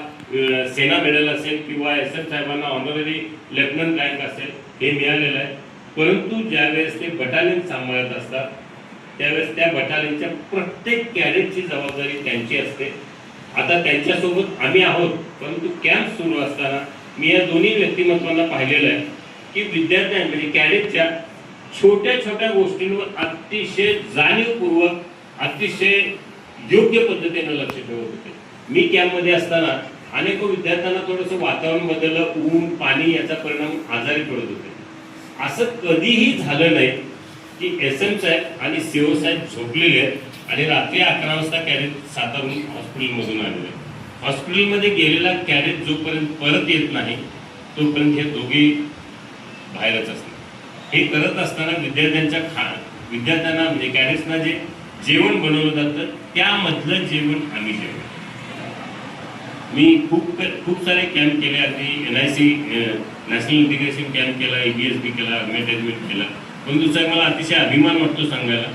[SPEAKER 5] सेना मेडल असेल किंवा SM साहेबांना ऑनररी लेफ्टनंट रँक असेल हे मिळालेलं आहे. परंतु ज्यावेळेस ते बटालियन सांभाळत असतात त्यावेळेस त्या बटालियनच्या प्रत्येक कॅडेटची जबाबदारी त्यांची असते. आता त्यांच्यासोबत आम्ही आहोत, परंतु कॅम्प सुरू असताना मी या दोन्ही व्यक्तिमत्वांना पाहिलेलं आहे की विद्यार्थ्यांना म्हणजे कॅडेटच्या छोट्या छोट्या गोष्टींवर अतिशय जाणीवपूर्वक अतिशय योग्य पद्धतीने लक्ष ठेवत होते. मी कॅम्पमध्ये असताना अनेक विद्यार्थ्यांना थोडंसं वातावरण बदललं, ऊन पाणी याचा परिणाम आजारी पडत होते. असं कधीही झालं नाही की SM साहेब आणि CO साहेब झोपलेले आहेत आणि रात्री 11 वाजता कॅडेट सातारून हॉस्पिटलमधून आलेले. हॉस्पिटलमध्ये गेलेला कॅडेट जोपर्यंत परत येत नाही तोपर्यंत हे दोघे बाहेरच असतात. हे करत असताना विद्यार्थ्यांना म्हणजे कॅडेट्सना जे जेवण बनवलं जातं त्यामधलं जेवण आम्ही जेवण. मी खूप सारे कॅम्प केले, अगदी NIC नॅशनल इंटिग्रेशन कॅम्प केला, ABSB केला, अटॅचमेंट केला. पण दुसरा मला अतिशय अभिमान वाटतो सांगायला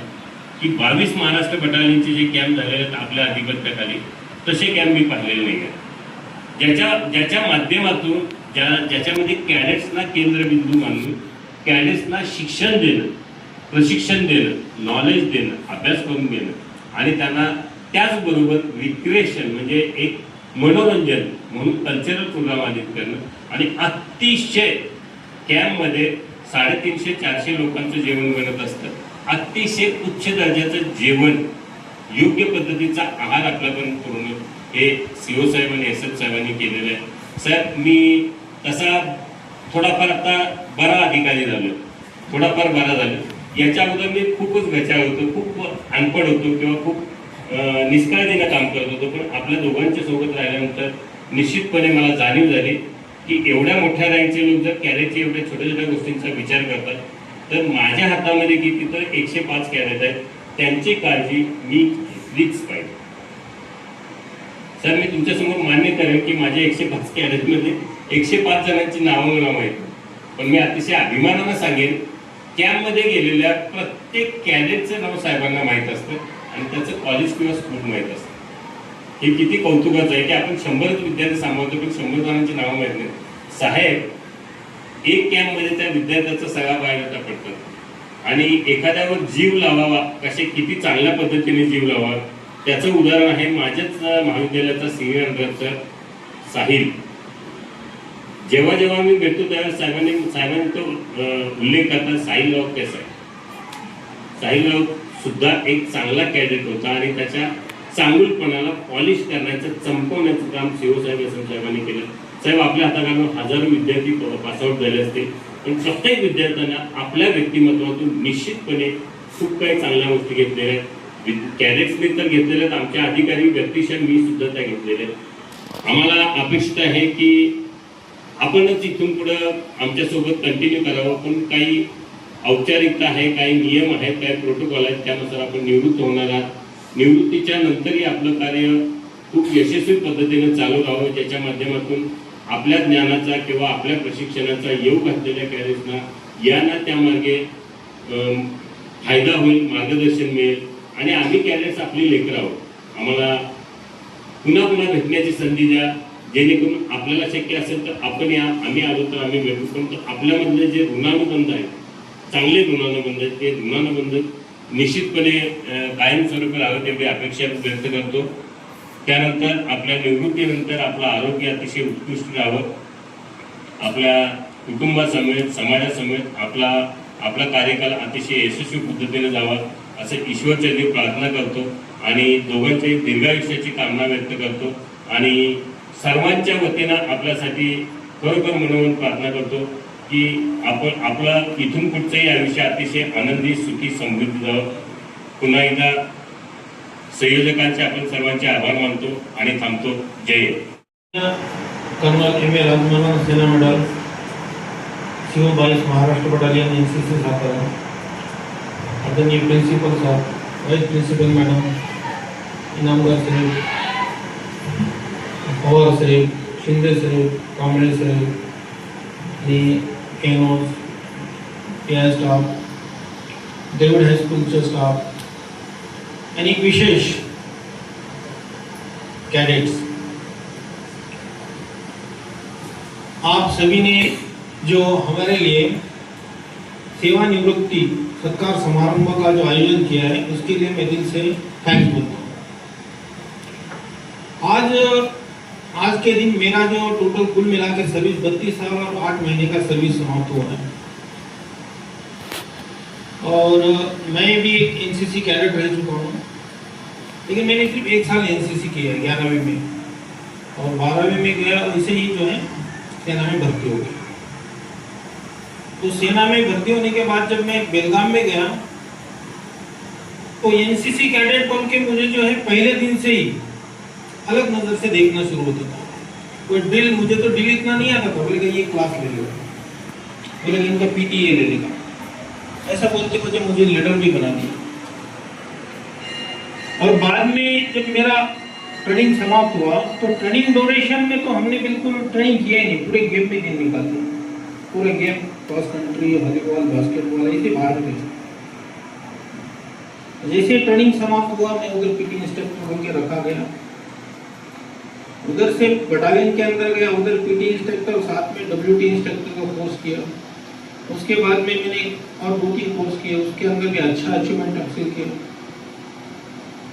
[SPEAKER 5] की 22 महाराष्ट्र बटालियनचे जे कॅम्प झालेले आहेत आपल्या अधिपत्याखाली तसे कॅम्प मी पाहिलेले नाही आहेत. ज्याच्या माध्यमातून ज्याच्यामध्ये कॅडेट्सना केंद्रबिंदू मानून कॅडेट्सना शिक्षण देणं, प्रशिक्षण देणं, नॉलेज देणं, अभ्यास करून देणं आणि त्यांना त्याचबरोबर रिक्रिएशन म्हणजे एक मनोरंजन म्हणून कल्चरल प्रोग्राम आयोजित करणं आणि अतिशय कॅम्पमध्ये 350-400 लोकांचं जेवण बनत असतं. अतिशय उच्च दर्जाचं जेवण, योग्य पद्धतीचा आहार आपल्यापर्यंत पुरवणं हे CO साहेब आणि SM साहेबांनी केलेलं आहे. साहेब मी तसा थोडाफार आता बरा अधिकारी झालो, थोडाफार बरा झालो. याच्या अगोदर मी खूपच गचाळ होतो, खूप अनपढ होतो किंवा खूप निष्काळजीनं काम करत होतो. पण आपल्या दोघांच्या सोबत राहिल्यानंतर निश्चितपणे मला जाणीव झाली की एवढ्या मोठ्या रँकचे लोक जर कॅडेटच्या एवढ्या छोट्या छोट्या गोष्टींचा विचार करतात तर माझ्या हातामध्ये किती तर 105 कॅडेट आहेत, त्यांची काळजी मी घेतलीच पाहिजे. सर मी तुमच्यासमोर मान्य करेन की माझ्या 105 कॅडेटमध्ये 105 जणांची नावं मला माहीत, पण मी अतिशय अभिमानानं सांगेन कॅम्पमध्ये गेलेल्या प्रत्येक कॅडेटचं नाव साहेबांना माहीत असतं आणि त्याचं कॉलेज किंवा स्कूल माहीत असतं. हे किती कौतुकाचं आहे की आपण 100 विद्यार्थी सांभाळतो पण 100 जणांची नावं माहीत नाही. साहेब एक कॅम्पमध्ये त्या विद्यार्थ्याचा सगळा बायोडाटा पडतात आणि एखाद्यावर जीव लावावा कसे किती चांगल्या पद्धतीने जीव लावावा त्याचं उदाहरण आहे माझ्याच महाविद्यालयाचा सिनियर अध्यापक साहिल. जेव्हा जेव्हा मी भेटतो त्यावेळेस साहेबांनी तो उल्लेख करतात साहिल राऊत कैसा आहे. साहिल राऊत सुद्धा एक चांगला कॅडेट होता आणि त्याच्या चांगुलपणाला पॉलिश करण्याचं चमकवण्याचं काम सीओ साहेब एस एम साहेबांनी केलं. साहेब आपल्या हाताखालून हजारो विद्यार्थी पासआउट झाले असतील पण प्रत्येक विद्यार्थ्यांना आपल्या व्यक्तिमत्वातून निश्चितपणे खूप काही चांगल्या गोष्टी घेतलेल्या आहेत. कॅडेट्सने तर घेतलेल्या आहेत, आमच्या अधिकारी व्यक्तिशः मी सुद्धा त्या घेतलेल्या आहेत. आम्हाला अपेक्षित आहे की आपणच इथून पुढं आमच्यासोबत कंटिन्यू करावं पण काही औपचारिकता आहे, काही नियम आहेत, काही प्रोटोकॉल आहेत, त्यानुसार आपण निवृत्त होणार आहात. निवृत्तीच्या नंतरही आपलं कार्य खूप यशस्वी पद्धतीने चालू राहावं ज्याच्या माध्यमातून आपल्या ज्ञानाचा किंवा आपल्या प्रशिक्षणाचा योग घातलेल्या कॅडेट्सना यांना त्यामार्गे फायदा होईल, मार्गदर्शन मिळेल आणि आम्ही कॅडेट्स आपली लेकरं आहोत. आम्हाला पुन्हा पुन्हा भेटण्याची संधी द्या जेणेकरून आपल्याला शक्य असेल तर आपण या, आम्ही आलो तर आम्ही भेटू. पण आपल्यामधले जे ऋणानुबंध आहेत, चांगले ऋणानुबंध आहेत, ते ऋणानुबंध निश्चितपणे कायमस्वरूपी राहावं एवढी अपेक्षा व्यक्त करतो. त्यानंतर आपल्या निवृत्तीनंतर आपलं आरोग्य अतिशय उत्कृष्ट राहावं, आपल्या कुटुंबासमेत समाजासमेत आपला कार्यकाल अतिशय यशस्वी पद्धतीने जावा असं ईश्वरचरणी प्रार्थना करतो आणि दोघांच्याही दीर्घायुष्याची कामना व्यक्त करतो आणि सर्वांच्या वतीनं आपल्यासाठी खरोखर मनोमन प्रार्थना करतो की आपण आपलं इथून पुढचंही आयुष्य अतिशय आनंदी सुखी समृद्ध जावं. पुन्हा एकदा संयोजकांचे आपण सर्वांचे आभार मानतो आणि थांबतो. Jai Hind.
[SPEAKER 9] Colonel M A Rajmanar Sena medal CO 22 Maharashtra battalion NCC Satara. आदरणीय प्रिंसिपल साहब, वाइस प्रिंसिपल मैडम, इनामदार साहेब, पवार साहेब, शिंदे साहेब, कांबळे साहेब आणि एनोज AI स्टाफ, डेविड हायस्कूलचा स्टाफ आणि विशेष कैडेट्स, आप सभी ने जो हमारे लिए सेवानिवृत्ति सत्कार समारोह का जो आयोजन किया है उसके लिए मैं दिल से थैंक्स बोलता हूँ. आज के दिन मेरा जो टोटल कुल मिला के सर्विस 32 साल और 8 महीने का सर्विस समाप्त हुआ है और मैं भी NCC कैडेट रह चुका हूँ. लेकिन मैंने सिर्फ 1 साल NCC किया है 11वीं में और 12वीं में गया ऐसे ही जो है सेना में भर्ती हो गया. तो सेना में भर्ती होने के बाद जब मैं बेलगाम में गया तो NCC कैडेट बन के मुझे जो है पहले दिन से ही अलग नजर से देखना शुरू होता था. कोई ड्रिल, मुझे तो ड्रिल इतना नहीं आता था, बोलेगा ये क्लास ले लो, बोलेगा इनका PTA ले लेगा, ऐसा बोलते बोलते मुझे लीडर भी बना दिया. और बाद में जब मेरा ट्रेनिंग समाप्त हुआ तो ट्रेनिंग ड्यूरेशन में तो हमने बिल्कुल ट्रेनिंग किया ही नहीं, पूरे गेम में दिन निकाल दिया. पूरे game cross country, volleyball, basketball ऐसे बाहर गए. जैसे ट्रेनिंग समाप्त हुआ मैं उधर PT इंस्ट्रक्टर होकर रखा गया. उधर से बटालियन के अंदर गया, उधर PT इंस्ट्रक्टर साथ में WT इंस्ट्रक्टर का कोर्स किया. उसके बाद में मैंने और 2-3 कोर्स किए, उसके अंदर भी अच्छा अचीवमेंट हासिल किया.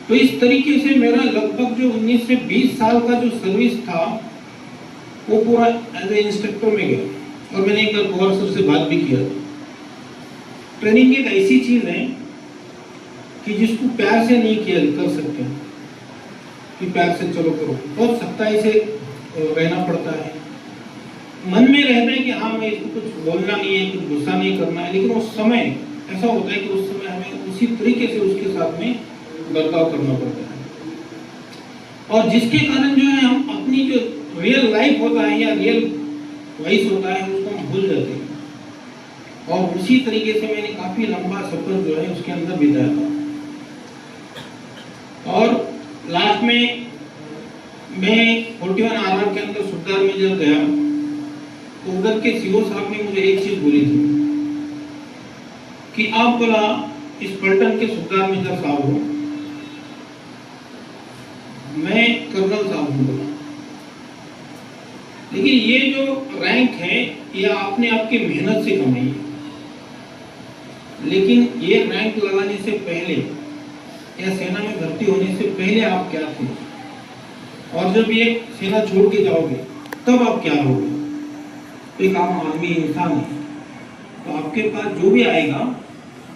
[SPEAKER 9] तो इस तरीके से मेरा लगभग जो 19 से 20 साल का जो सर्विस था वो पूरा एज ए इंस्ट्रक्टर में गया. और मैंने एक बार पवार सर से बात भी किया. ट्रेनिंग एक ऐसी चीज है कि जिसको प्यार से नहीं किया कर सकते कि प्यार से चलो करो, और सख्ताई से रहना पड़ता है. मन में रहता है कि हाँ मैं इसको कुछ बोलना नहीं है, कुछ गुस्सा नहीं करना है, लेकिन उस समय ऐसा होता है कि उस समय हमें उसी तरीके से उसके साथ में बर्ताव करना पड़ता है. और जिसके कारण जो है हम अपनी जो रियल लाइफ होता है या रियल वॉइस होता है उसको हम भूल जाते हैं. और उसी तरीके से मैंने काफी लंबा सफर जो है उसके अंदर बिताया था. और लास्ट में मैं 41 RR के अंदर सुबदार में जब गया तो उधर के CO साहब ने मुझे एक चीज बोली थी कि आप बोला इस पलटन के सुबदार में जब साहब हो, मैं कर्नल साहब हूँ, लेकिन ये जो रैंक है ये आपने आपकी मेहनत से कमाई है। लेकिन ये रैंक लगाने से पहले या सेना में भर्ती होने से पहले आप क्या थे, और जब ये सेना छोड़ के जाओगे तब आप क्या होगे। एक आम आदमी इंसान है, तो आपके पास जो भी आएगा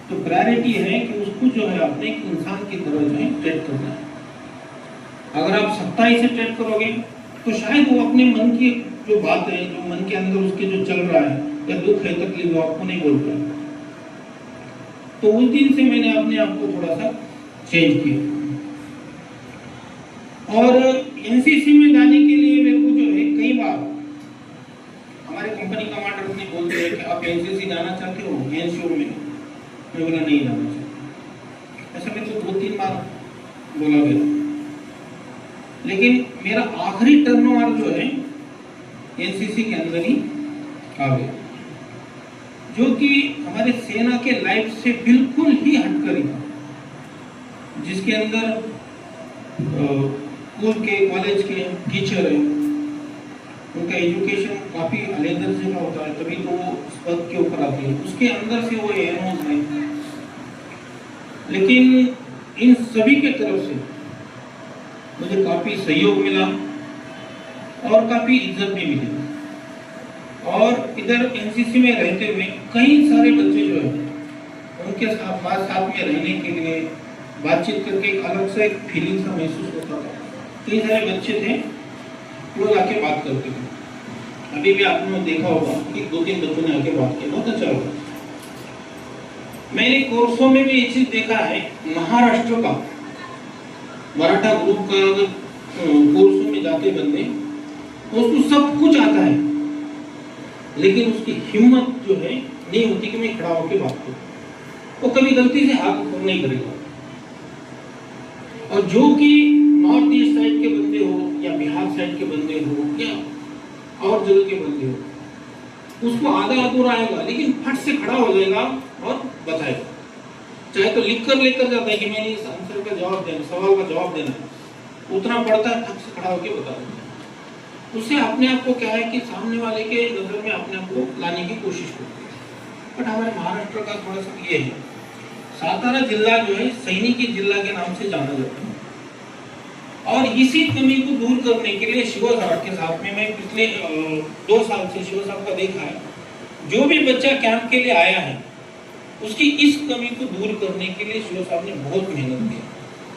[SPEAKER 9] तो प्रायोरिटी है कि उसको जो है अपने एक इंसान की तरह जो है ट्रीट करना है। अगर आप सख्ताई से ट्रीट करोगे तो शायद वो अपने मन की जो बात है, जो मन के अंदर उसके जो चल रहा है या दुख है, तकलीफ, वो आपको नहीं बोल पाएगा। तो उस दिन से मैंने अपने आप को थोड़ा सा चेंज किया, और एनसीसी में जाने के लिए मेरे को जो है कई बार हमारे कंपनी कमांडर ने बोलते हैं कि आप एनसीसी जाना चाहते हो एनसीओ में, मैं बोला नहीं जाना चाहता। ऐसा मेरे को 2-3 बार बोला गया, लेकिन मेरा आखिरी टर्नओवर जो है एनसीसी के अंदर ही आ गया, जो कि हमारे सेना के लाइफ से बिल्कुल ही हटकर ही था, जिसके अंदर स्कूल के, कॉलेज के टीचर है, उनका एजुकेशन काफी अलग दर्जे का होता है, तभी तो वो उस पद के ऊपर आते हैं, उसके अंदर से वो एयरमोस है। लेकिन इन सभी के तरफ से मुझे काफी सहयोग मिला और काफी इज्जत भी मिली, और इधर एनसीसी में रहते हुए कई सारे बच्चे जो है उनके साथ में रहने के लिए बातचीत करके एक अलग सा एक फीलिंग सा महसूस होता था। कई सारे बच्चे थे वो आके बात करते थे। अभी भी आपने देखा होगा कि 2-3 बच्चों ने आके बात की, बहुत अच्छा होगा। मैंने कोर्सों में भी ये चीज देखा है, महाराष्ट्र का मराठा ग्रुप का अगर कोर्सों में जाते बंदे तो उसको सब कुछ आता है, लेकिन उसकी हिम्मत जो है नहीं होती कि मैं खड़ा होकर बात करूं, वो कभी गलती से हाथ ऊपर नहीं करेगा। और जो कि नॉर्थ ईस्ट साइड के बंदे हो या बिहार साइड के बंदे हो या और जगह के बंदे हो, उसको आधा अधूरा आएगा लेकिन फट से खड़ा हो जाएगा और बताएगा। चाहे तो लिख कर लेकर जाता है कि मैंने इस आंसर का जवाब देना, सवाल का जवाब देना, उतना पड़ता है, फट से खड़ा होकर बता देता है। उससे अपने आप को क्या है कि सामने वाले के नजर में अपने आप को लाने की कोशिश करते हैं। बट हमारे महाराष्ट्र का थोड़ा सा ये है, सातारा जिला जो है सैनिकी जिला के नाम से जाना जाता है, और इसी कमी को दूर करने के लिए शिव साहब के साथ में मैं पिछले 2 साल से शिव साहब का देखा है, जो भी बच्चा कैंप के लिए आया है उसकी इस कमी को दूर करने के लिए शिव साहब ने बहुत मेहनत की,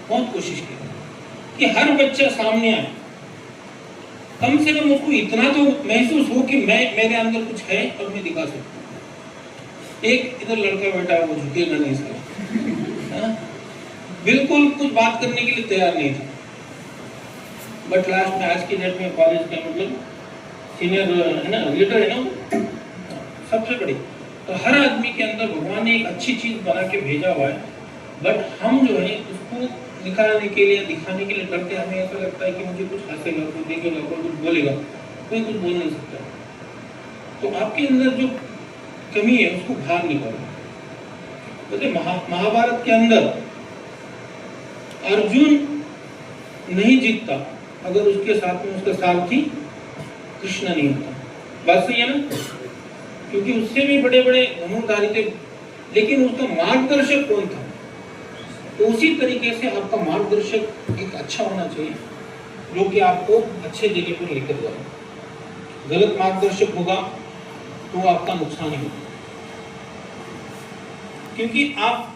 [SPEAKER 9] बहुत कोशिश की कि हर बच्चा सामने आए, कम से कम उसको इतना तो महसूस हो कि मेरे अंदर कुछ है और मैं दिखा सकता हूँ। एक इधर लड़का बैठा है, वो झुकेगा नहीं इसका, बिल्कुल कुछ बात करने के लिए तैयार नहीं था। बट लास्ट में आज की डेट में कॉलेज का मतलब सीनियर है ना, लीडर है ना, सबसे बड़ी। तो हर आदमी के अंदर भगवान ने एक अच्छी चीज बना के भेजा हुआ है, बट हम जो है उसको निकालने के लिए, दिखाने के लिए डरते, हमें ऐसा लगता है कि मुझे कुछ हंसेगा, कोई देखेगा, कोई कुछ बोलेगा, कोई कुछ बोल नहीं सकता। तो आपके अंदर जो कमी है उसको बाहर निकालो। तो महाभारत के अंदर अर्जुन नहीं जीतता अगर उसके साथ में उसका सारथी कृष्ण नहीं होता। बात सही है ना? क्योंकि उससे भी बड़े बड़े धनुर्धारी थे, लेकिन उसका मार्गदर्शक कौन था? तो उसी तरीके से आपका मार्गदर्शक एक अच्छा होना चाहिए, जो कि आपको अच्छे जगह पर लेकर जाए। गलत मार्गदर्शक होगा तो आपका नुकसान ही होगा, क्योंकि आप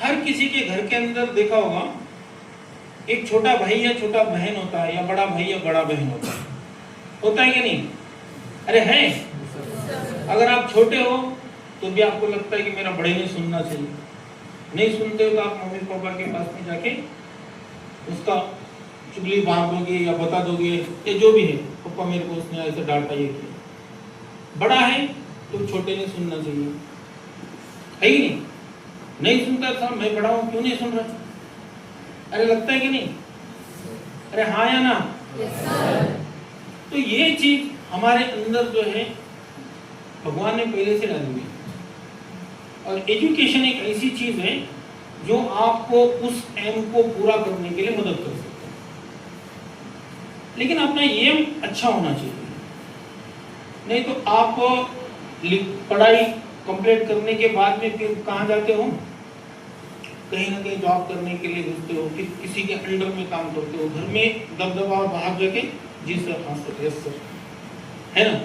[SPEAKER 9] हर किसी के घर के अंदर देखा होगा एक छोटा भाई या छोटा बहन होता है, या बड़ा भाई या बड़ा बहन होता है कि नहीं? अरे है। अगर आप छोटे हो तो भी आपको लगता है कि मेरा बड़े ने सुनना चाहिए, नहीं सुनते हो तो आप मम्मी पापा के पास में जाके उसका चुगली बांध दोगे या बता दोगे, ये जो भी है, पापा मेरे को उसने ऐसे डांटा, ये किया। बड़ा है तो छोटे ने सुनना चाहिए, है ही नहीं सुनता था, मैं बड़ा हूं क्यों नहीं सुन रहा? अरे लगता है कि नहीं? अरे हाँ या ना? तो ये चीज हमारे अंदर जो है भगवान ने पहले से डाली हुई। और एजुकेशन एक ऐसी चीज है जो आपको उस एम को पूरा करने के लिए मदद कर सकता है। लेकिन अपना एम अच्छा होना चाहिए। नहीं तो आप पढ़ाई कंप्लीट करने के बाद में फिर कहाँ जाते हो, कहीं ना कहीं जॉब करने के लिए घुसते हो, फिर किसी के अंडर में काम करते हो, घर में दबदबा और बाहर जाके जी सर हाँ सर यस सर, है ना।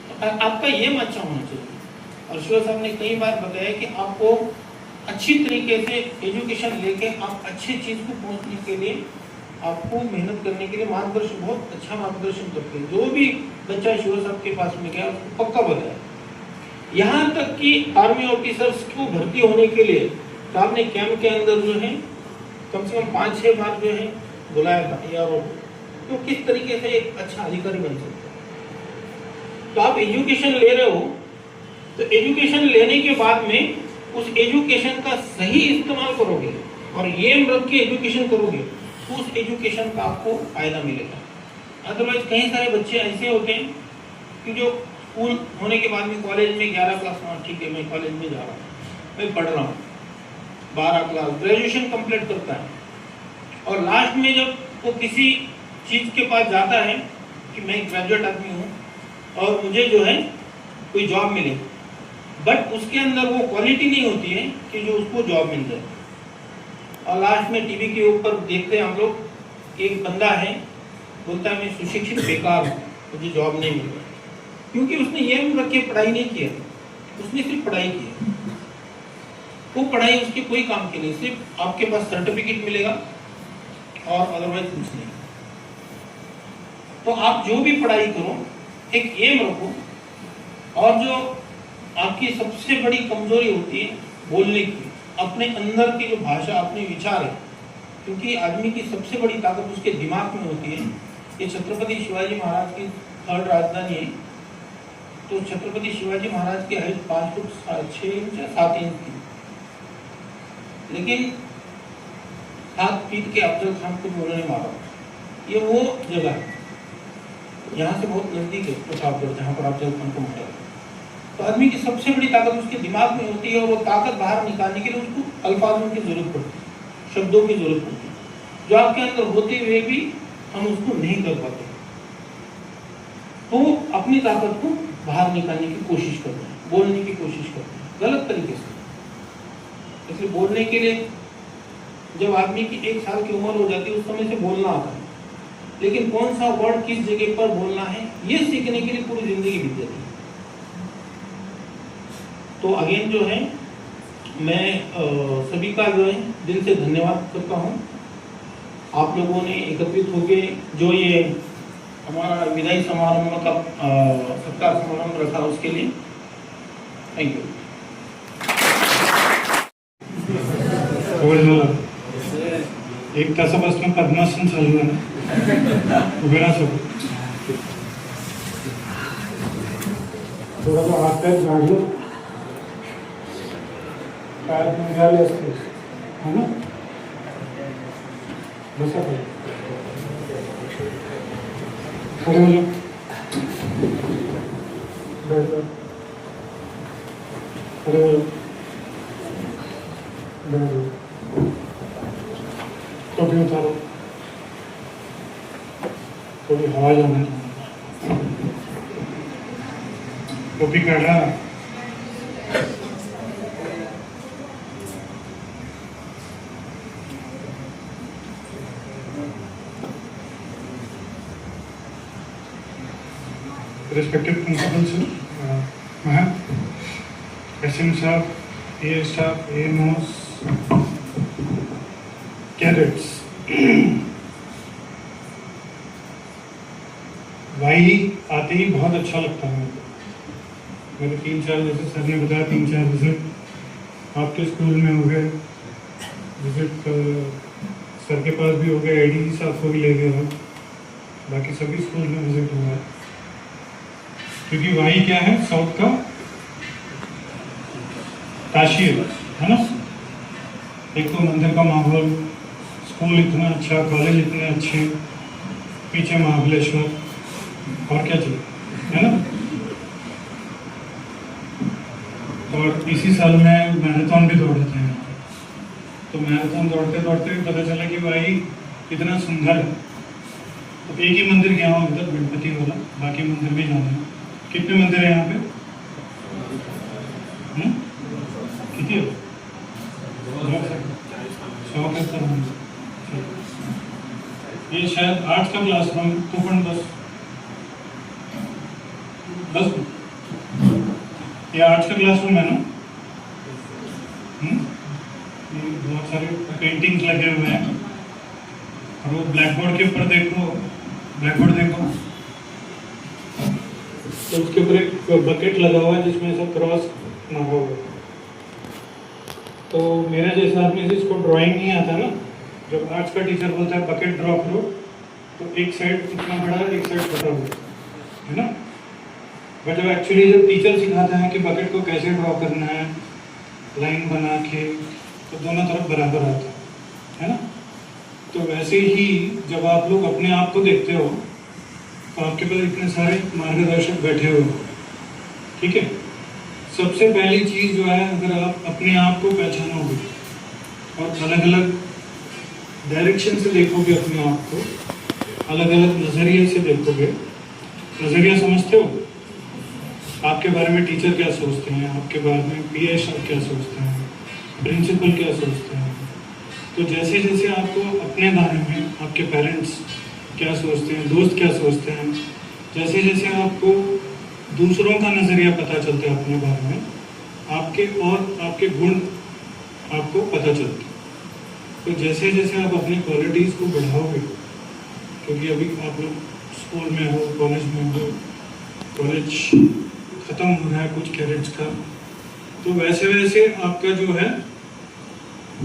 [SPEAKER 9] तो आपका एम अच्छा होना चाहिए। और शिव साहब ने कई बार बताया कि आपको अच्छी तरीके से एजुकेशन लेके आप अच्छी चीज को पहुंचने के लिए आपको मेहनत करने के लिए मार्गदर्शन, बहुत अच्छा मार्गदर्शन करते हैं। जो भी बच्चा शिव साहब के पास में गया उसको पक्का बताया। यहाँ तक कि आर्मी ऑफिसर्स को भर्ती होने के लिए तो आपने कैंप के अंदर जो है कम से कम 5-6 बार जो है बुलाया था यार, तो किस तरीके से एक अच्छा अधिकारी बन सकते हैं। तो आप एजुकेशन ले रहे हो, तो एजुकेशन लेने के बाद में उस एजुकेशन का सही इस्तेमाल करोगे और ये रख के एजुकेशन करोगे तो उस एजुकेशन का आपको फायदा मिलेगा। अदरवाइज कई सारे बच्चे ऐसे होते हैं कि जो स्कूल होने के बाद में कॉलेज में 11 क्लास में, ठीक है मैं कॉलेज में जा रहा हूँ, मैं पढ़ रहा हूँ, 12 क्लास ग्रेजुएशन कंप्लीट करता है और लास्ट में जब वो किसी चीज़ के पास जाता है कि मैं ग्रेजुएट आदमी हूँ और मुझे जो है कोई जॉब मिले, बट उसके अंदर वो क्वालिटी नहीं होती है कि जो उसको जॉब मिल जाए। और लास्ट में टीवी के ऊपर देखते हैं हम लोग, एक बंदा है बोलता है मैं सुशिक्षित बेकार हूँ, मुझे जॉब नहीं मिल रहा, क्योंकि उसने ये रख के पढ़ाई नहीं किया, उसने सिर्फ पढ़ाई की। वो पढ़ाई उसके कोई काम की नहीं, सिर्फ आपके पास सर्टिफिकेट मिलेगा और अदरवाइज कुछ नहीं। तो आप जो भी पढ़ाई करो एक एम रखो, और जो आपकी सबसे बड़ी कमजोरी होती है बोलने की, अपने अंदर की जो भाषा, अपने विचार है, क्योंकि आदमी की सबसे बड़ी ताकत उसके दिमाग में होती है। ये छत्रपति शिवाजी महाराज की 3rd राजधानी है, तो छत्रपति शिवाजी महाराज की हाइट 5 फुट 6 इंच या 7 इंच थी, लेकिन 7 फीट के अफजल खान को उन्होंने मारा। ये वो जगह है, यहाँ से बहुत नजदीक है प्रतापगढ़, जहाँ पर अफजल खान को मारा। तो आदमी की सबसे बड़ी ताकत उसके दिमाग में होती है और वो ताकत बाहर निकालने के लिए उसको अल्फाजों की जरूरत पड़ती है, शब्दों की जरूरत पड़ती है, जो आपके अंदर होते हुए भी हम उसको नहीं कर पाते। तो अपनी ताकत को बाहर निकालने की कोशिश करते हैं, बोलने की कोशिश करते हैं गलत तरीके से। इसलिए बोलने के लिए जब आदमी की 1 साल की उम्र हो जाती है उस समय से बोलना आता है, लेकिन कौन सा वर्ड किस जगह पर बोलना है ये सीखने के लिए पूरी जिंदगी बीत जाती है। तो अगेन जो है मैं सभी का जो है दिल से धन्यवाद करता हूँ। आप लोगों ने एकत्रित होके जो ये हमारा विदाई समारोह का सत्कार समारोह रखा उसके लिए थैंक यू।
[SPEAKER 3] एक तासापासून पद्मासन चालू आहे ना, उभे राहा सोबत थोडासा हात पाय झाडलं, पायात निघाले असते है ना, बसा पाहिजे खरे बोलो खरे बोलो टोपी उतारो, थोड़ी हवा जाने, टोपी काढा, respected principals, Mahan, SM staff, AA staff, AMOs, cadets. Wai आते ही बहुत अच्छा लगता है मेरे 3-4 जैसे सर ने बताया 3-4 विजिट आपके स्कूल में हो गए, विजिट सर के पास भी हो गए, AD साहब को भी ले गए हो, बाकी सभी स्कूल में विजिट हुआ है। क्योंकि वाई क्या है, साउथ का काशी है ना। एक तो मंदिर का माहौल, स्कूल इतना अच्छा, कॉलेज इतने अच्छे, पीछे महाबलेश्वर, और क्या चाहिए, है ना। और इसी साल में मैराथन भी दौड़े थे, तो मैराथन दौड़ते दौड़ते पता चला कि भाई इतना सुंदर है, अब एक ही मंदिर गया हूँ उधर गणपति वाला, बाकी मंदिर भी जाना है। कितने मंदिर है यहाँ पे? कितने? 100 मंदिर। ये शायद आर्ट्स का क्लासरूम, तो पण बस ये आर्ट्स का क्लासरूम है ना? ये बहुत सारे पेंटिंग्स लगे हुए हैं और वो ब्लैक बोर्ड के ऊपर देखो, ब्लैक बोर्ड देखो तो उसके ऊपर एक बकेट लगा हुआ है जिसमें सब क्रॉस मारा हुआ है। तो मेरा जैसा आदमी जिसको ड्राइंग नहीं आता ना, जब आर्ट्स का टीचर बोलता है बकेट ड्रॉ करो तो एक साइड इतना बड़ा, एक साइड छोटा हुआ है ना। बट जब एक्चुअली जब टीचर सिखाता है कि बकेट को कैसे ड्रॉ करना है लाइन बना के, तो दोनों तरफ बराबर आता है ना। तो वैसे ही जब आप लोग अपने आप को देखते हो तो आपके पास इतने सारे मार्गदर्शक बैठे हुए हो, ठीक है। सबसे पहली चीज़ जो है, अगर आप अपने आप को पहचानोगे और अलग अलग डायरेक्शन से देखोगे अपने आप को, अलग अलग नज़रिए से देखोगे। नज़रिया समझते हो? आपके बारे में टीचर क्या सोचते हैं, आपके बारे में पीएस क्या सोचते हैं, प्रिंसिपल क्या सोचते हैं। तो जैसे जैसे आपको अपने बारे में आपके पेरेंट्स क्या सोचते हैं, दोस्त क्या सोचते हैं, जैसे जैसे आपको दूसरों का नज़रिया पता चलता है अपने बारे में, आपके और आपके गुण आपको पता चलते हैं। तो जैसे जैसे आप अपनी क्वालिटीज़ को बढ़ाओगे, क्योंकि अभी आप लोग स्कूल में हो, कॉलेज में हो, कॉलेज ख़त्म हो रहा है कुछ कैरेट्स का, तो वैसे वैसे आपका जो है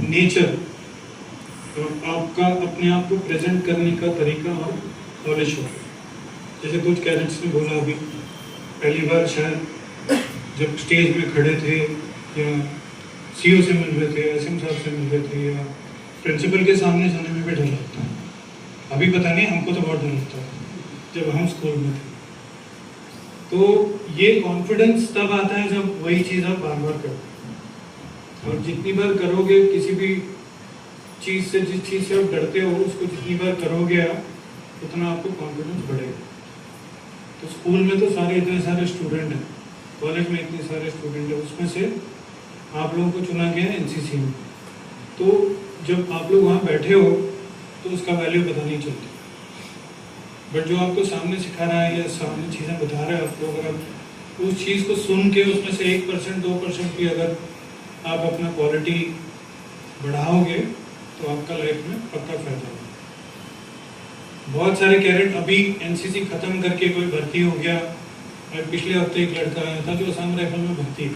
[SPEAKER 3] नेचर और आपका अपने आप को प्रेजेंट करने का तरीका और पॉलिश हो। जैसे कुछ कैरेट्स ने बोला अभी पहली बार शायद जब स्टेज में खड़े थे या सीओ से मिल रहे थे, एसएम साहब से मिल रहे थे, या प्रिंसिपल के सामने जाने में भी डर लगता है। अभी पता नहीं, हमको तो बहुत डर लगता है जब हम स्कूल में थे। तो ये कॉन्फिडेंस तब आता है जब वही चीज़ आप बार बार करो, और जितनी बार करोगे किसी भी चीज़ से, जिस चीज़ से आप डरते हो उसको जितनी बार करोगे आप, उतना आपको कॉन्फिडेंस बढ़ेगा। तो स्कूल में तो सारे इतने सारे स्टूडेंट हैं, कॉलेज में इतने सारे स्टूडेंट हैं, उसमें से आप लोगों को चुना गया है एनसीसी में। तो जब आप लोग वहाँ बैठे हो तो उसका वैल्यू पता नहीं चलती, बट जो आपको सामने सिखा रहा है या सामने चीज़ें बता रहा है आप लोग, अगर आप उस चीज़ को सुन के उसमें से 1% 2% भी अगर आप अपना क्वालिटी बढ़ाओगे तो आपका लाइफ में पक्का फायदा होगा। बहुत सारे कैरेट अभी एनसीसी ख़त्म करके कोई भर्ती हो गया। पिछले हफ्ते एक लड़का आया था जो असम राइफल में भर्ती है,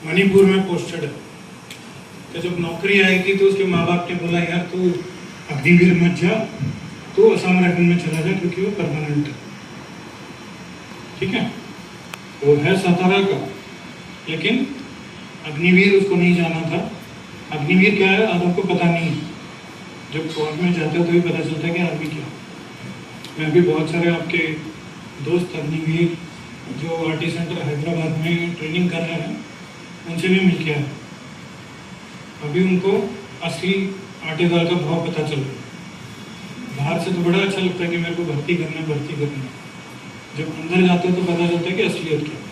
[SPEAKER 3] मणिपुर में पोस्टेड है। तो जब नौकरी आएगी तो उसके माँ बाप ने बोला यार तू अग्निवीर मत जा, तो असम राइफल में चला जाए क्योंकि वो परमानेंट है, ठीक है। वो है सातारा का, लेकिन अग्निवीर उसको नहीं जाना था। अग्निवीर क्या है आदम को पता नहीं है, जब फौज में जाते हो तो भी पता चलता है कि आर्मी क्या। मैं भी बहुत सारे आपके दोस्त अग्निवीर जो आरटी सेंटर हैदराबाद में ट्रेनिंग कर रहे हैं उनसे भी मिल के आया। अभी उनको असली आटे दाल का भाव पता चल रहा है। बाहर से तो बड़ा अच्छा लगता है कि मेरे को भर्ती करना है, भर्ती करना है। जब अंदर जाते हो तो पता चलता है कि असलियत क्या है,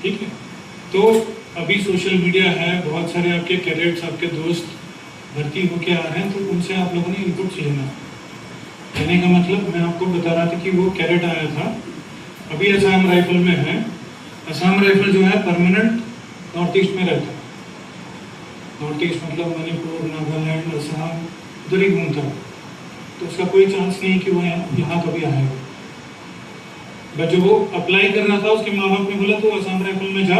[SPEAKER 3] ठीक है। तो अभी सोशल मीडिया है, बहुत सारे आपके कैडेट्स, आपके दोस्त भर्ती होके आ रहे हैं, तो उनसे आप लोगों ने इनपुट लेना। कहने का मतलब मैं आपको बता रहा था कि वो कैडेट आया था, अभी असम राइफल में है। असम राइफल जो है परमानेंट नॉर्थ ईस्ट में रहता है। नॉर्थ ईस्ट मतलब मणिपुर, नागालैंड, असम, उधर ही घूमता है। तो उसका कोई चांस नहीं कि वो यहाँ कभी आएगा। बट जब वो अप्लाई करना था उसके माँ बाप ने बोला तो असम राइफल में जा,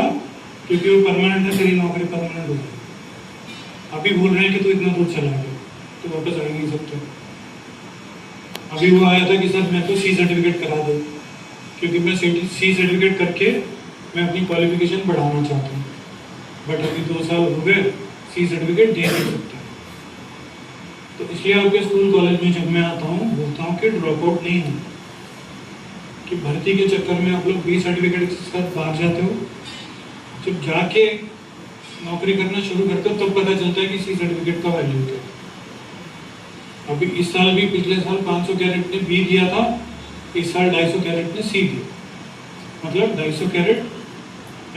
[SPEAKER 3] क्योंकि वो परमानेंट है, तेरी नौकरी परमानेंट हो जाएगी। अभी बोल रहे हैं कि तू इतना दूर चला गया तो वापस आ नहीं सकते। अभी वो आया था कि सर मैं तो सी सर्टिफिकेट करा दूँ, क्योंकि मैं सी सर्टिफिकेट करके मैं अपनी क्वालिफिकेशन बढ़ाना चाहता हूँ। बट अभी 2 साल हो गए, सी सर्टिफिकेट दे नहीं सकते। तो इसलिए आपके स्कूल कॉलेज में जब मैं आता हूँ बोलता हूँ कि ड्रॉप आउट नहीं है, कि भर्ती के चक्कर में आप लोग बी सर्टिफिकेट के साथ बाहर जाते हो। जब जाके नौकरी करना शुरू करते हो तब पता चलता है कि सी सर्टिफिकेट का वैल्यू क्या है। अभी इस साल भी, पिछले साल 500 कैरेट ने बी दिया था, इस साल 250 कैरेट ने सी दिया। मतलब 250 कैरेट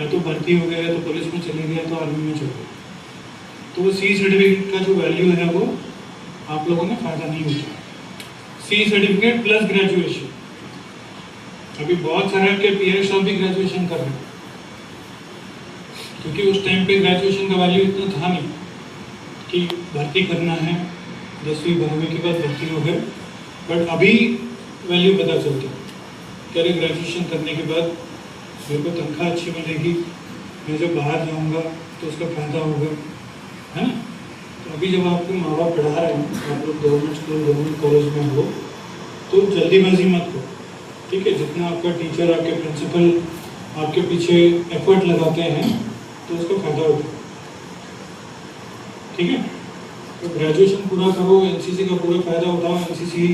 [SPEAKER 3] या तो भर्ती हो गया, या तो पुलिस में चले गया, तो आर्मी में चले गए। तो वो सी सर्टिफिकेट का जो वैल्यू है वो आप लोगों ने फायदा नहीं उठाया। C certificate plus graduation. अभी बहुत सारे आपके पीआर साहब भी ग्रेजुएशन कर रहे हैं, क्योंकि उस टाइम पे ग्रेजुएशन का वैल्यू इतना था नहीं कि भर्ती करना है, 10वीं 12वीं के बाद भर्ती हो गए। बट अभी वैल्यू पता चलती है कि अरे ग्रेजुएशन करने के बाद मेरे को तनख्वाह अच्छी मिलेगी, मैं जब बाहर जाऊंगा तो उसका फायदा होगा, है ना। तो अभी जब आपको माँ बाप पढ़ा रहे हैं, आप लोग गवर्नमेंट स्कूल गवर्नमेंट कॉलेज में हो, तो जल्दीबाजी मत करो, ठीक है। जितना आपका टीचर, आपके प्रिंसिपल आपके पीछे एफर्ट लगाते हैं तो उसका फायदा होगा, ठीक है। तो ग्रेजुएशन पूरा करो, एनसीसी का पूरा फायदा उठाओ। एनसीसी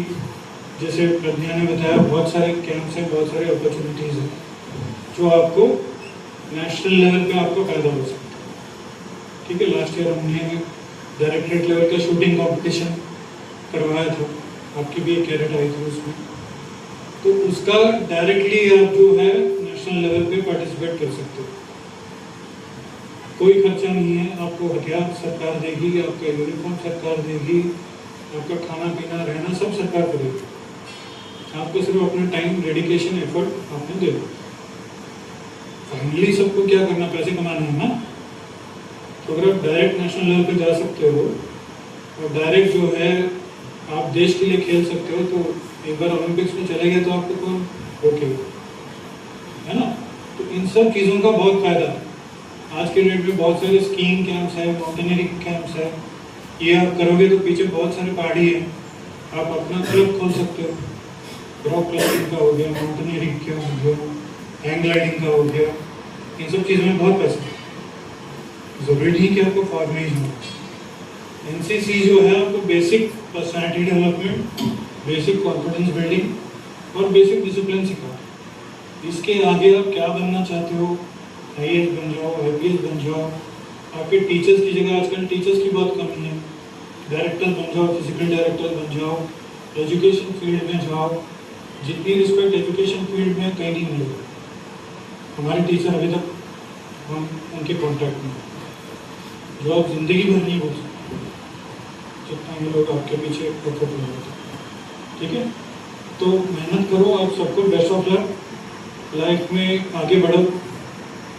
[SPEAKER 3] जैसे प्रज्ञा ने बताया, बहुत सारे कैंप्स हैं, बहुत सारे अपॉर्चुनिटीज़ हैं जो आपको नेशनल लेवल पे आपको फायदा हो सकता है, ठीक है। लास्ट ईयर हमने डायरेक्टरेट लेवल का शूटिंग कंपटीशन करवाया था, आपकी भी एक कैरेट आई थी उसमें, तो उसका डायरेक्टली आप जो है नेशनल लेवल पे पार्टिसिपेट कर सकते हो। कोई खर्चा नहीं है, आपको हथियार सरकार देगी, आपका यूनिफॉर्म सरकार देगी, आपका खाना पीना रहना सब सरकार करेगी। आपको सिर्फ अपना टाइम, डेडिकेशन, एफर्ट आपने दे दो। फाइनली सबको क्या करना, पैसे कमाने हैं ना। तो अगर आप डायरेक्ट नेशनल लेवल पे जा सकते हो और डायरेक्ट जो है आप देश के लिए खेल सकते हो, तो एक बार ओलंपिक्स में चले गए तो आपको कौन रोकेगा, है ना। तो इन सब चीज़ों का बहुत फायदा है। आज के डेट में बहुत सारे स्कीइंग कैंप्स है, माउंटेनियरिंग कैंप्स है, ये आप करोगे तो पीछे बहुत सारे पहाड़ी हैं, आप अपना क्लब खोल सकते हो। रॉक क्लाइंबिंग का हो गया, माउंटेनियरिंग का हो गया, हैंग ग्लाइडिंग का हो गया, इन सब चीज़ों में बहुत पैसा है। ज़रूरी नहीं कि आपको फौज में ही हो। एनसीसी जो है आपको basic personality development, basic confidence building और बेसिक डिसिप्लिन सिखाता है। इसके आगे आप क्या बनना चाहते हो, IAS बन जाओ, IPS बन जाओ। आपके टीचर्स की जगह आजकल टीचर्स की बहुत कमी है, डायरेक्टर बन जाओ, फिजिकल डायरेक्टर बन जाओ, एजुकेशन फील्ड में जाओ। जितनी रिस्पेक्ट एजुकेशन फील्ड में कहीं नहीं मिलेगी। हमारे टीचर अभी तक हम उनके कॉन्टैक्ट में, जो आप जिंदगी भर नहीं बोल सकते जितना ये लोग आपके पीछे एफर्ट लगाते हैं, ठीक है। तो मेहनत करो, आप सबको बेस्ट ऑफ लक, लाइफ में आगे बढ़ो।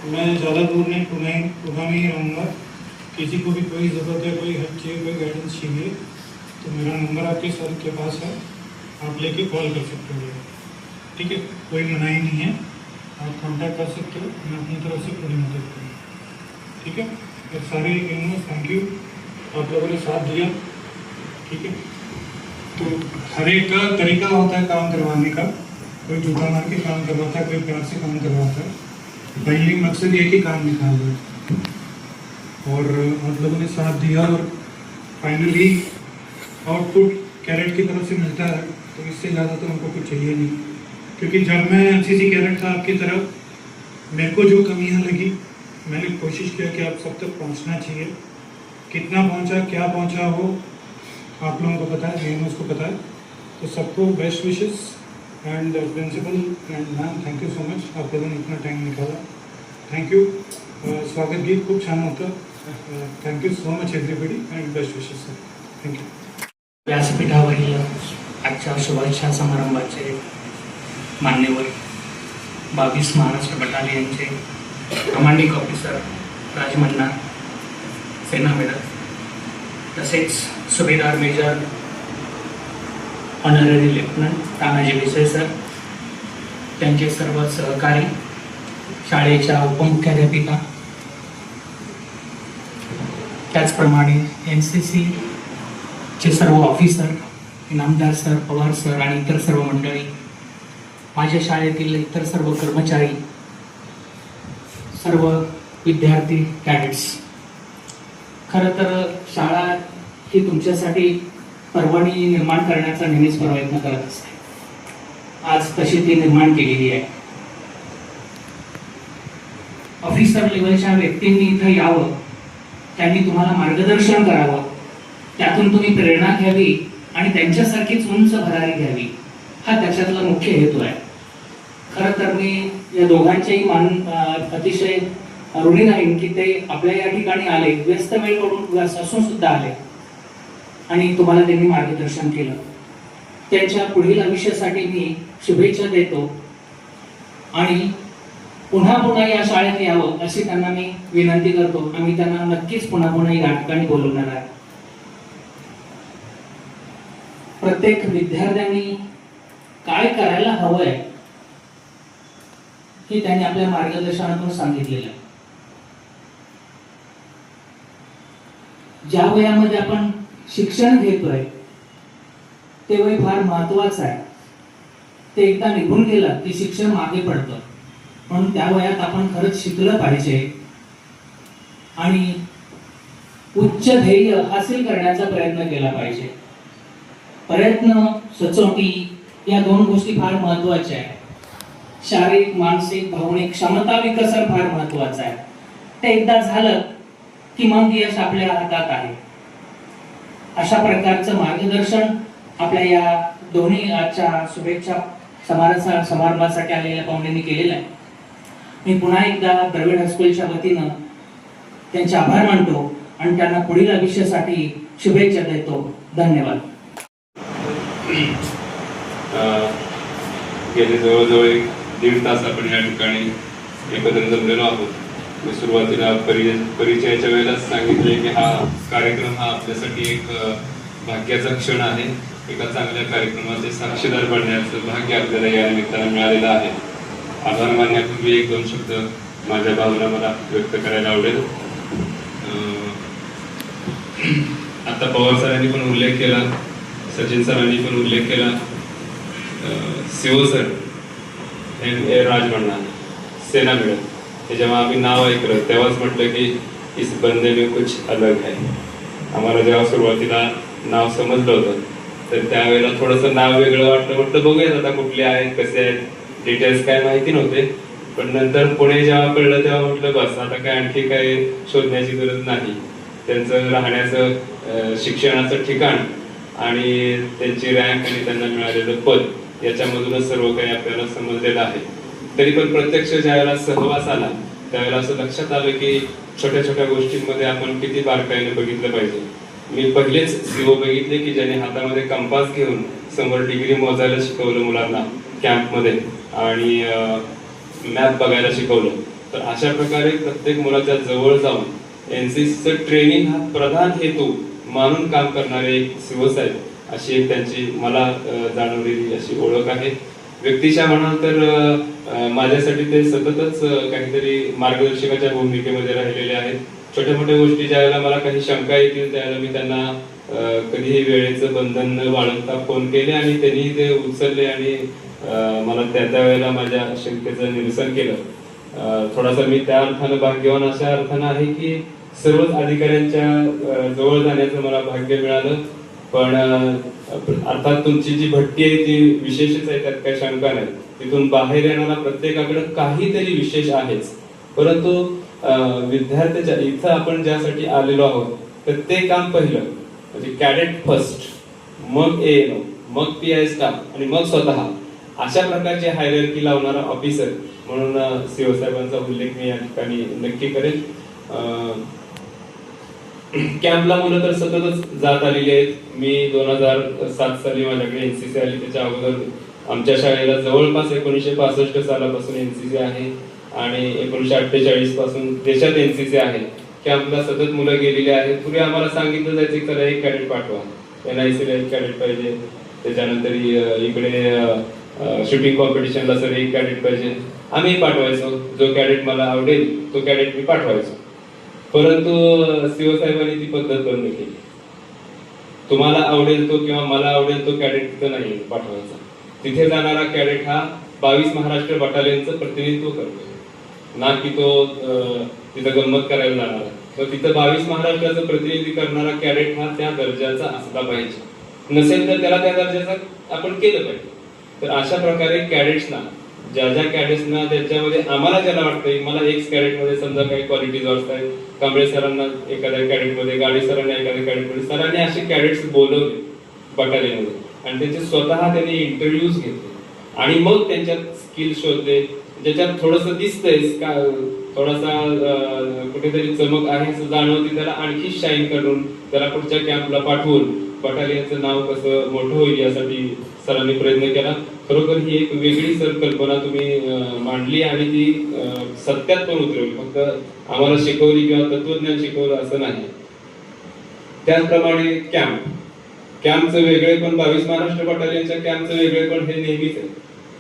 [SPEAKER 3] मैं ज़्यादा दूर नहीं, पुणे में ही रहूँगा। किसी को भी कोई ज़रूरत है, कोई हेल्प चाहिए, कोई गाइडेंस चाहिए, तो मेरा नंबर आपके सर के पास है, आप लेके कॉल कर सकते हो, ठीक है। कोई मनाही नहीं है, आप कांटेक्ट कर सकते हो, मैं अपनी तरफ से पूरी मदद करूँगा, ठीक है। और सारे थैंक यू, आप लोगों ने साथ दिया, ठीक है। तो हर एक का तरीका होता है काम करवाने का, कोई झूठा मार के काम करवाता है, कोई प्यार से काम करवाता है। फाइनली मकसद ये कि काम निकाल दो, और आप लोगों ने साथ दिया और फाइनली आउटपुट कैरेट की तरफ से मिलता है, तो इससे ज़्यादा तो हमको कुछ चाहिए नहीं। क्योंकि जब मैं एनसीसी कैडेट था आपकी तरफ, मेरे को जो कमियां लगी, मैंने कोशिश किया कि आप सब तक पहुंचना चाहिए। कितना पहुंचा, क्या पहुंचा, वो आप लोगों को पता है, मैं उसको पता है। तो सबको best wishes and principal and ma'am, thank you so much, आप लोगों ने इतना टाइम निकाला, थँक यू। स्वागत गीत खूप छान होतं, thank you so much everybody and best wishes sir, thank you.
[SPEAKER 1] व्यासपीठावरील आजच्या शुभेच्छा समारंभाचे मान्यवर 22 महाराष्ट्र बटालियनचे commanding officer Rajmanna, Sena medal, तसेच सुभेदार major honorary lieutenant Tanaji Vise sir, त्यांचे सर्व सहकारी, शाळेच्या उपमुख्याध्यापिका, त्याचप्रमाणे NCC चे सर्व officer, Inamdar sir, Pawar sir आणि इतर सर्व मंडळी, माझ्या शाळेतील इतर सर्व कर्मचारी, सर्व विद्यार्थी, कॅडेट्स, खरं तर शाळा ही तुमच्यासाठी पर्वणी निर्माण करण्याचा नेहमीच प्रयत्न करत असते. आज तशी ती निर्माण केलेली आहे. ऑफिसर लेवलच्या व्यक्तींनी इथं यावं, त्यांनी तुम्हाला मार्गदर्शन करावं, त्यातून तुम्ही प्रेरणा घ्यावी आणि त्यांच्यासारखीच उंच भरारी घ्यावी, हा त्याच्यातला मुख्य हेतू आहे. खरं तर मी या दोघांचेही अतिशय ऋणी राहीन की ते आपल्या या ठिकाणी आले, व्यस्त वेळ करून असून सुद्धा आले आणि तुम्हाला त्यांनी मार्गदर्शन केलं. त्यांच्या पुढील आयुष्यासाठी मी शुभेच्छा देतो आणि पुन्हा पुन्हा या शाळेत यावं अशी त्यांना मी विनंती करतो. आम्ही त्यांना नक्कीच पुन्हा पुन्हा या ठिकाणी बोलवणार आहे. प्रत्येक विद्यार्थ्यांनी काय करायला हवंय हे त्यांनी आपल्या मार्गदर्शनातून सांगितलेलं आहे. ज्या वयामध्ये आपण शिक्षण घेतोय ते वय फार महत्वाचं आहे. ते एकदा निघून गेलं की शिक्षण मागे पडतं, म्हणून त्या वयात आपण खरंच शिकलं पाहिजे आणि उच्च ध्येय हासिल करण्याचा प्रयत्न केला पाहिजे. प्रयत्न, सचोटी या दोन गोष्टी फार महत्वाच्या आहेत. शारीरिक, मानसिक, भावनिक क्षमता विकसन फार महत्वाचं आहे. ते एकदा झालं की मग यश आपल्या हातात आहे. अशा प्रकारचं मार्गदर्शन आपल्या या दोन्ही आजच्या शुभेच्छा समारंभासाठी आलेल्या पाहुण्यांनी केलेलं आहे. मी पुन्हा एकदा द्रविड हायस्कूलच्या वतीनं त्यांचे आभार मानतो आणि त्यांना पुढील आयुष्यासाठी शुभेच्छा देतो. धन्यवाद.
[SPEAKER 5] गेले जवळजवळ 1.5 तास आपण या ठिकाणी एकत्र जमलेलो आहोत. मी सुरुवातीला परिचयाच्या वेळेलाच सांगितले की हा कार्यक्रम हा आपल्यासाठी एक भाग्याचा क्षण आहे. एका चांगल्या कार्यक्रमाचे साक्षीदार बनण्याचं भाग्य आपल्याला या निमित्तानं मिळालेलं आहे. आभार मानण्यापूर्वी 1-2 शब्द माझ्या भावना मला व्यक्त करायला आवडेल. आता पवार सरांनी पण उल्लेख केला, सचिन सरांनी पण उल्लेख केला. CO sir M.A. Rajamanna, Sena medal, हे जेव्हा आम्ही नाव ऐकलं तेव्हाच म्हटलं की इस बंदे में कुछ अलग है. आम्हाला जेव्हा सुरुवातीला नाव समजलं होतं तर त्यावेळेला थोडंसं नाव वेगळं वाटलं. म्हटलं बघूयात आता कुठले आहेत, कसे आहेत, डिटेल्स काय माहिती नव्हते. पण नंतर पुणे जेव्हा कळलं तेव्हा म्हटलं बस आता काय आणखी काय शोधण्याची गरज नाही. त्यांचं राहण्याचं, शिक्षणाचं ठिकाण आणि त्यांची रँक आणि त्यांना मिळालेलं पद याच्यामधूनच सर्व काही आपल्याला समजलेलं आहे. तरी पण प्रत्यक्ष ज्यावेळेला सहवास आला त्यावेळेला असं लक्षात आलं की छोट्या छोट्या गोष्टींमध्ये आपण किती बारकाईने बघितलं पाहिजे. मी पहिलेच सीओ बघितले की ज्याने हातामध्ये कंपास घेऊन 100 डिग्री मोजायला शिकवलं मुलांना कॅम्पमध्ये आणि मॅप बघायला शिकवलं. तर अशा प्रकारे प्रत्येक मुलाच्या जवळ जाऊन एनसीसीचं ट्रेनिंग हा प्रधान हेतू मानून काम करणारे एक सीओ साहेब, अशी एक त्यांची मला जाणवलेली अशी ओळख आहे. व्यक्तिशः म्हणाल तर माझ्यासाठी ते सततच काहीतरी मार्गदर्शकाच्या भूमिकेमध्ये राहिलेले आहेत. छोट्या मोठ्या गोष्टी ज्यावेळेला मला काही शंका येतील त्यावेळेला मी त्यांना कधीही वेळेचं बंधन न बाळगता फोन केले आणि त्यांनी ते उचलले आणि मला त्या वेळेला माझ्या शंकेचं निरसन केलं. थोडासा मी त्या अर्थानं भाग्यवान अशा अर्थानं आहे की सर्वच अधिकाऱ्यांच्या जवळ जाण्याचं मला भाग्य मिळालं. पण अर्थात तुमची जी भट्टी आहे ती विशेषच आहे, त्यात काही शंका नाही. तिथून बाहेर येणारा प्रत्येकाकडे काहीतरी विशेष आहेच. परंतु विद्यार्थ्याच्या इथं आपण ज्यासाठी आलेलो आहोत तर ते काम पहिलं म्हणजे कॅडेट फर्स्ट, मग ANO, मग PI स्टाफ आणि मग स्वतः, अशा प्रकारची हायरार्की लावणारा ऑफिसर म्हणून सीओ साहेबांचा उल्लेख मी या ठिकाणी नक्की करेन. कॅम्पला मुलं तर सततच जात आलेली आहेत. मी 2007 साली माझ्याकडे एनसीसी आली. त्याच्या अगोदर आमच्या शाळेला जवळपास 1965 सालापासून एनसीसी आहे आणि 1948 पासून देशात एनसीसी आहे. कॅम्पला सतत मुलं गेलेली आहेत. पूर्वी आम्हाला सांगितलं जायचं की चला एक कॅडेट पाठवा, NIC ला एक कॅडेट पाहिजे, त्याच्यानंतर इकडे शूटिंग कॉम्पिटिशनला सर एक कॅडेट पाहिजे. आम्ही पाठवायचो, जो कॅडेट मला आवडेल तो कॅडेट मी पाठवायचो. परंतु सीओ साहेबांनी ती पद्धत बंद केली. तुम्हाला आवडेल तो किंवा मला आवडेल तो कॅडेट तिथं नाही पाठवायचा. तिथे जाणारा कॅडेट हा 22 महाराष्ट्र बटालियनचं प्रतिनिधित्व करतो, ना की तो तिथं गंमत करायला जाणारा. तर तिथं 22 महाराष्ट्राचं प्रतिनिधी करणारा कॅडेट हा त्या दर्जाचा असला पाहिजे. नसेल तर त्याला त्या दर्जाचा आपण केलं पाहिजे. तर अशा प्रकारे कॅडेट्सना, ज्या कॅडेट्सना त्याच्यामध्ये आम्हाला ज्याला वाटतंय, मला एक्स कॅडेटमध्ये समजा काही क्वालिटीज वाटतायत, कांबळे सरांना एखाद्या कॅडेटमध्ये, गाडी सरांना एखाद्या कॅडेटमध्ये, सरांनी असे कॅडेट्स बोलवले बटालियनमध्ये, आणि त्यांचे स्वतः त्यांनी इंटरव्ह्यूज घेतले आणि मग त्यांच्यात स्किल शोधले, ज्याच्यात थोडंसं दिसतंय का थोडासा कुठेतरी चमक आहे असं जाणवते, त्याला आणखी शाईन करून त्याला पुढच्या कॅम्पला पाठवून बटालियनचं नाव कसं मोठं होईल यासाठी सरांनी प्रयत्न केला. खरोखर ही एक वेगळी सर कल्पना तुम्ही मांडली आणि ती सत्यात पण उतरवली, फक्त आम्हाला शिकवली किंवा तत्वज्ञान शिकवलं असं नाही. त्याचप्रमाणे कॅम्पचं वेगळे पण 22 महाराष्ट्र बटालियनच्या कॅम्पचं वेगळे पण हे नेहमीच आहे.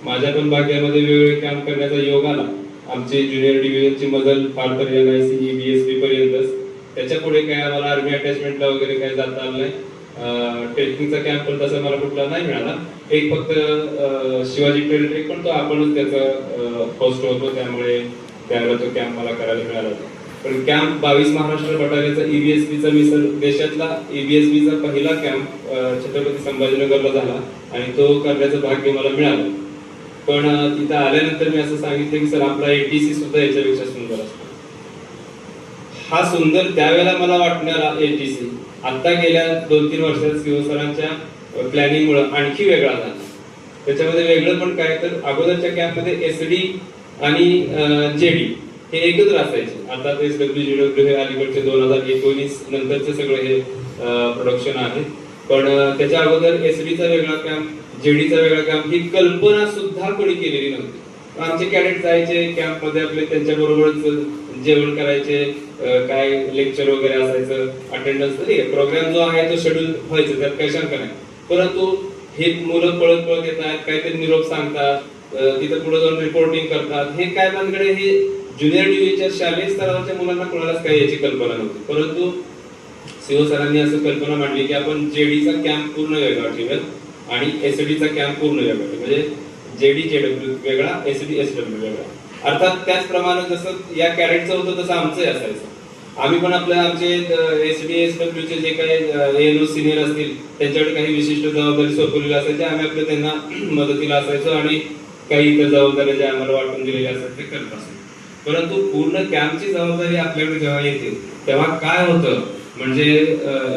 [SPEAKER 5] माझ्या पण भाग्यामध्ये वेगवेगळे कॅम्प करण्याचा योग आला. आमची ज्युनियर डिव्हिजनची मजल फार तर NIC BSP पर्यंतच, त्याच्या पुढे काय आम्हाला आर्मी अटॅचमेंटला वगैरे काय जाता आलं नाही. ट्रेकिंगचा कॅम्प पण तसा मला कुठला नाही मिळाला. एक फक्त शिवाजी ट्रेल ट्रेक, पण तो आपणच त्याचा होस्ट होतो, त्यामुळे त्यावेळेला तो कॅम्प मला करायला मिळाला होता. पण कॅम्प 22 महाराष्ट्र बटालियनचा EBSPचा मी सर देशातला EBSPचा पहिला कॅम्प छत्रपती संभाजीनगरला झाला आणि तो करण्याचं भाग्य मला मिळालं. पण तिथं आल्यानंतर मी असं सांगितलं की सर आपला ATC सुद्धा याच्यापेक्षा सुंदर असतो. हा सुंदर त्यावेळेला मला वाटणारा ATC आता गेल्या 2-3 वर्षात सरांच्या प्लॅनिंगमुळे आणखी वेगळा झाला. त्याच्यामध्ये वेगळं पण काय तर अगोदरच्या कॅम्पमध्ये SD आणि JD हे एकत्र असायचे. आता ते SWGW हे अलीकडचे 2019 नंतरचे सगळे हे प्रोडक्शन आहे. पण त्याच्या अगोदर SD चा वेगळा कॅम्प, JD चा वेगळा कॅम्प ही कल्पना सुद्धा कोणी केलेली नव्हती. आमचे कॅडेट जायचे कॅम्प मध्ये, आपले त्यांच्या बरोबरच जेवण करायचे, काय लेक्चर वगैरे असायचं, अटेंडन्स तरी प्रोग्राम जो आहे तो शेड्यूल व्हायचं, त्यात काही शंका नाही. परंतु हे मुलं पळत पळत येतात, काहीतरी निरोप सांगतात, तिथं पुढे जाऊन रिपोर्टिंग करतात. हे काय मानकडे हे ज्युनियर डिव्हिजनच्या शालेय स्तरावरच्या मुलांना कोणालाच काही याची कल्पना नव्हती. परंतु CO सरांनी असं कल्पना मांडली की आपण JD चा कॅम्प पूर्ण वेगळा ठेवूया आणि SD चा कॅम्प पूर्ण वेगळा, म्हणजे JD JW वेगळा, SD SW वेगळा. अर्थात त्याचप्रमाणे जसं या कॅडेटचं होतं तसं आमचंही असायचं. आम्ही पण आमचे SD SW चे जे काही ANO सिनियर असतील त्यांच्याकडे काही विशिष्ट जबाबदारी सोपवलेली असायची. आम्ही आपल्या त्यांना मदतीला असायचो आणि काही इतर जबाबदाऱ्या ज्या आम्हाला वाटून दिलेल्या असतात ते करत असतो. परंतु पूर्ण कॅम्पची जबाबदारी आपल्याकडे जेव्हा येते तेव्हा काय होतं, म्हणजे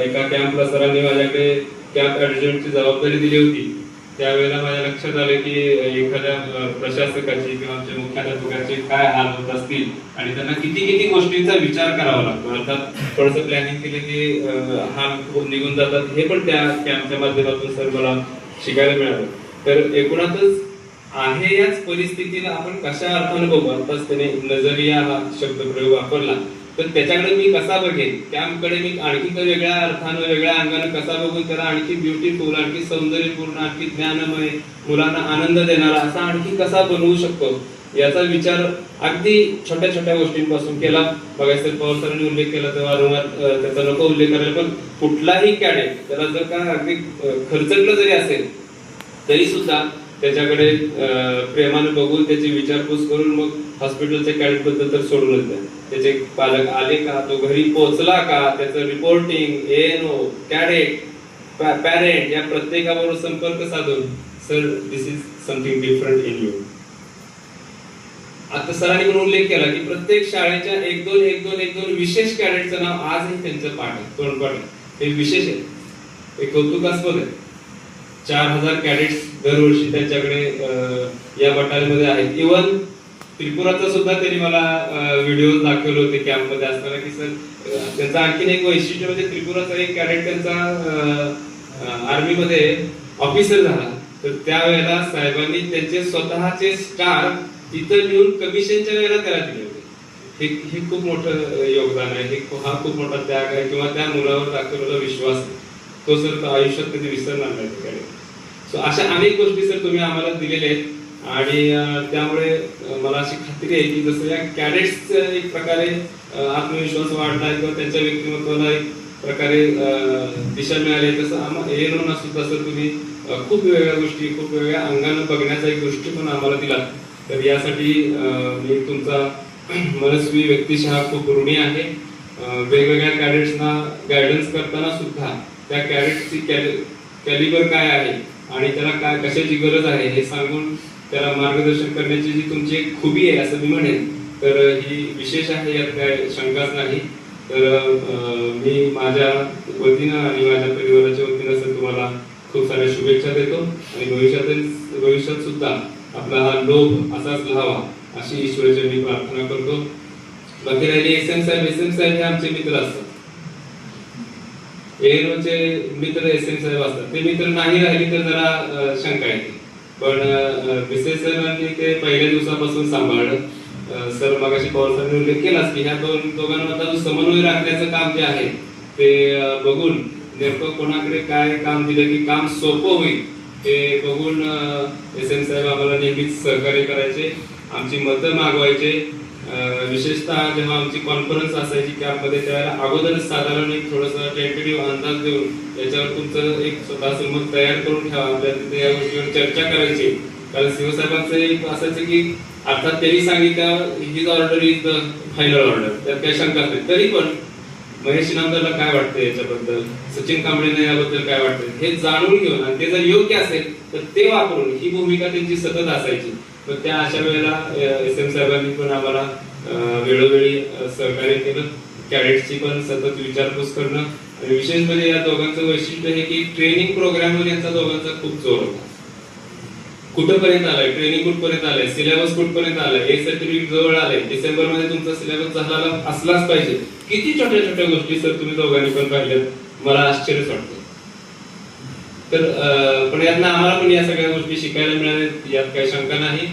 [SPEAKER 5] एका कॅम्पला सरांनी माझ्याकडे कॅम्प ऍडजस्टमेंटची जबाबदारी दिली होती. त्यावेळेला माझ्या लक्षात आलं की एखाद्या प्रशासकाची किंवा आमच्या मुख्याध्यापकाचे काय हाल होत असतील आणि त्यांना किती किती गोष्टींचा विचार करावा लागतो. अर्थात थोडंसं प्लॅनिंग केले की हाल निघून जातात. हे पण त्या कॅम्पच्या माध्यमातून सर मला शिकायला मिळालं. तर एकूणातच आहे याच परिस्थितीला आपण कशा अर्थाने बघू. आताच त्याने नजरिया हा शब्दप्रयोग वापरला, तर त्याच्याकडे मी कसा बघेन, कॅम्पकडे मी आणखी वेगळ्या अर्थानं वेगळ्या अंगाने कसा बघून त्याला आणखी ब्युटिफुल, आणखी सौंदर्यपूर्ण, आणखी ज्ञानमय, मुलांना आनंद देणारा असा आणखी कसा बनवू शकतो याचा विचार अगदी छोट्या छोट्या गोष्टींपासून केला. बघायचं पवार सरांनी उल्लेख केला तर वारंवार त्याचा नको उल्लेख करायला, पण कुठलाही कॅडेट त्याला जर का अगदी खर्चटलं जरी असेल तरी सुद्धा त्याच्याकडे प्रेमाने बघून त्याची विचारपूस करून मग हॉस्पिटलच्या कॅडेट बद्दल तर सोडूनच द्या. त्याचे पालक आले का, तो घरी पोहोचला का, त्याचं रिपोर्टिंग, ANO, कॅडेट, पॅरेंट या प्रत्येकाबरोबर संपर्क साधून sir this is something different in you. आता सरांनी पण उल्लेख केला की प्रत्येक शाळेच्या 1-2 विशेष कॅडेटचं नाव आजही त्यांचं पाठ आहे, तोंडपाठ आहे. हे विशेष आहे, हे कौतुकास्पद आहे. 4000 कॅडेट्स दरवर्षी त्यांच्याकडे या बटालियनमध्ये आहेत. इव्हन त्रिपुराचा सुद्धा त्यांनी मला व्हिडिओ दाखवले होते कॅम्प मध्ये असताना की सर त्यांचा आणखीन एक वैशिष्ट्य म्हणजे त्रिपुराचा एक कॅडेट त्यांचा आर्मी मध्ये ऑफिसर झाला, तर त्यावेळेला साहेबांनी त्यांचे स्वतःचे स्टार तिथं लिहून कमिशनच्या वेळेला त्याला दिले होते. हे खूप मोठं योगदान आहे, हा खूप मोठा त्याग आहे किंवा त्या मुलावर दाखवलेला विश्वास आहे. तो सर आयुष्यात कधी विसरणार नाही कॅडेट. सो अशा अनेक गोष्टी सर तुम्ही आम्हाला दिलेल्या आहेत आणि त्यामुळे मला अशी खात्री आहे की जसं या कॅडेट्सचं एक प्रकारे आत्मविश्वास वाढला किंवा त्यांच्या व्यक्तिमत्वाला एक प्रकारे दिशा मिळाली, तसं ANOना सुद्धा सर तुम्ही खूप वेगळ्या गोष्टी, खूप वेगळ्या अंगानं बघण्याचा एक दृष्टिकोन आम्हाला दिला. तर यासाठी मी तुमचा मनस्वी व्यक्तिशः खूप ऋणी आहे. वेगवेगळ्या कॅडेट्सना गायडन्स करताना सुद्धा त्या कॅडेटची कॅलिबर काय आहे आणि त्याला काय कशाची गरज आहे हे सांगून त्याला मार्गदर्शन करण्याची जी तुमची एक खुबी आहे असं मी म्हणेन, तर ही विशेष आहे, यात काय शंकाच नाही. तर मी माझ्या वतीनं आणि माझ्या परिवाराच्या वतीनं सर तुम्हाला खूप साऱ्या शुभेच्छा देतो आणि भविष्यात सुद्धा आपला हा लोभ असाच राहावा अशी ईश्वराची मी प्रार्थना करतो. बाकी राहिले एस एम साहेब हे आमचे मित्र असतात. एएनओचे मित्र एस एम साहेब असतात. ते मित्र नाही राहिली तर जरा शंका येते. पण विशेष सरांनी ते पहिल्या दिवसापासून सांभाळलं. सर मगाशी पवार सरांनी उल्लेख केलाच की ह्या दोघांमधला जो समन्वय राखण्याचं काम जे आहे ते बघून नेमकं कोणाकडे काय काम दिलं की काम सोपं होईल ते बघून एस एम साहेब आम्हाला नेहमीच सहकार्य करायचे, आमची मतं मागवायचे. विशेषतः जेव्हा आमची कॉन्फरन्स असायची कॅम्पमध्ये त्यावेळेला अगोदरच साधारण एक थोडंसं टेंटेटिव्ह अंदाज देऊन याच्यावर तुमचं एक स्वतःचं मत तयार करून ठेवा, आपल्या तिथे या गोष्टीवर चर्चा करायची. कारण शिवसाहेबांचं एक असायचं की अर्थात त्यांनी सांगितलं his order is the final order, त्यात काही शंका नाही. तरी पण महेश इनामदारला काय वाटतं याच्याबद्दल, सचिन कांबळेंना याबद्दल काय वाटतं हे जाणून घेऊन आणि ते जर योग्य असेल तर ते वापरून ही भूमिका त्यांची सतत असायची. तर त्या अशा वेळेला एस एम साहेबांनी पण आम्हाला वेळोवेळी सहकार्य केलं. कॅडेट्सची पण सतत विचारपूस करणं आणि विशेष म्हणजे या दोघांचं वैशिष्ट्य हे की ट्रेनिंग प्रोग्रामवर यांचा दोघांचा खूप जोर होता. कुठपर्यंत आलाय ट्रेनिंग, कुठपर्यंत आलाय सिलेबस, कुठपर्यंत आलाय एक सर्टिफिकेट जवळ आलंय, डिसेंबर मध्ये तुमचा सिलेबस झाला असलाच पाहिजे. किती छोट्या छोट्या गोष्टी सर तुम्ही दोघांनी पण पाहिल्यात, मला आश्चर्यच वाटतं. तर पण यातनं आम्हाला पण या सगळ्या गोष्टी शिकायला मिळाल्या यात काही शंका नाही.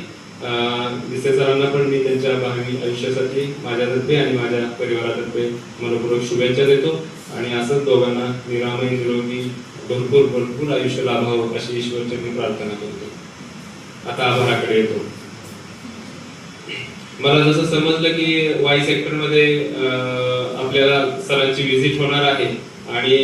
[SPEAKER 5] विसे सरांना पण मी त्यांच्या भावी आयुष्यासाठी माझ्यातर्फे आणि माझ्या परिवारातर्फे मनपूर्वक शुभेच्छा देतो आणि असंच दोघांना निरामय निरोगी भरपूर भरपूर आयुष्य लाभावं अशी ईश्वरचरणी प्रार्थना करतो. आता आभाराकडे येतो. मला जसं समजलं की वाई सेक्टर मध्ये आपल्याला सरांची व्हिजिट होणार आहे आणि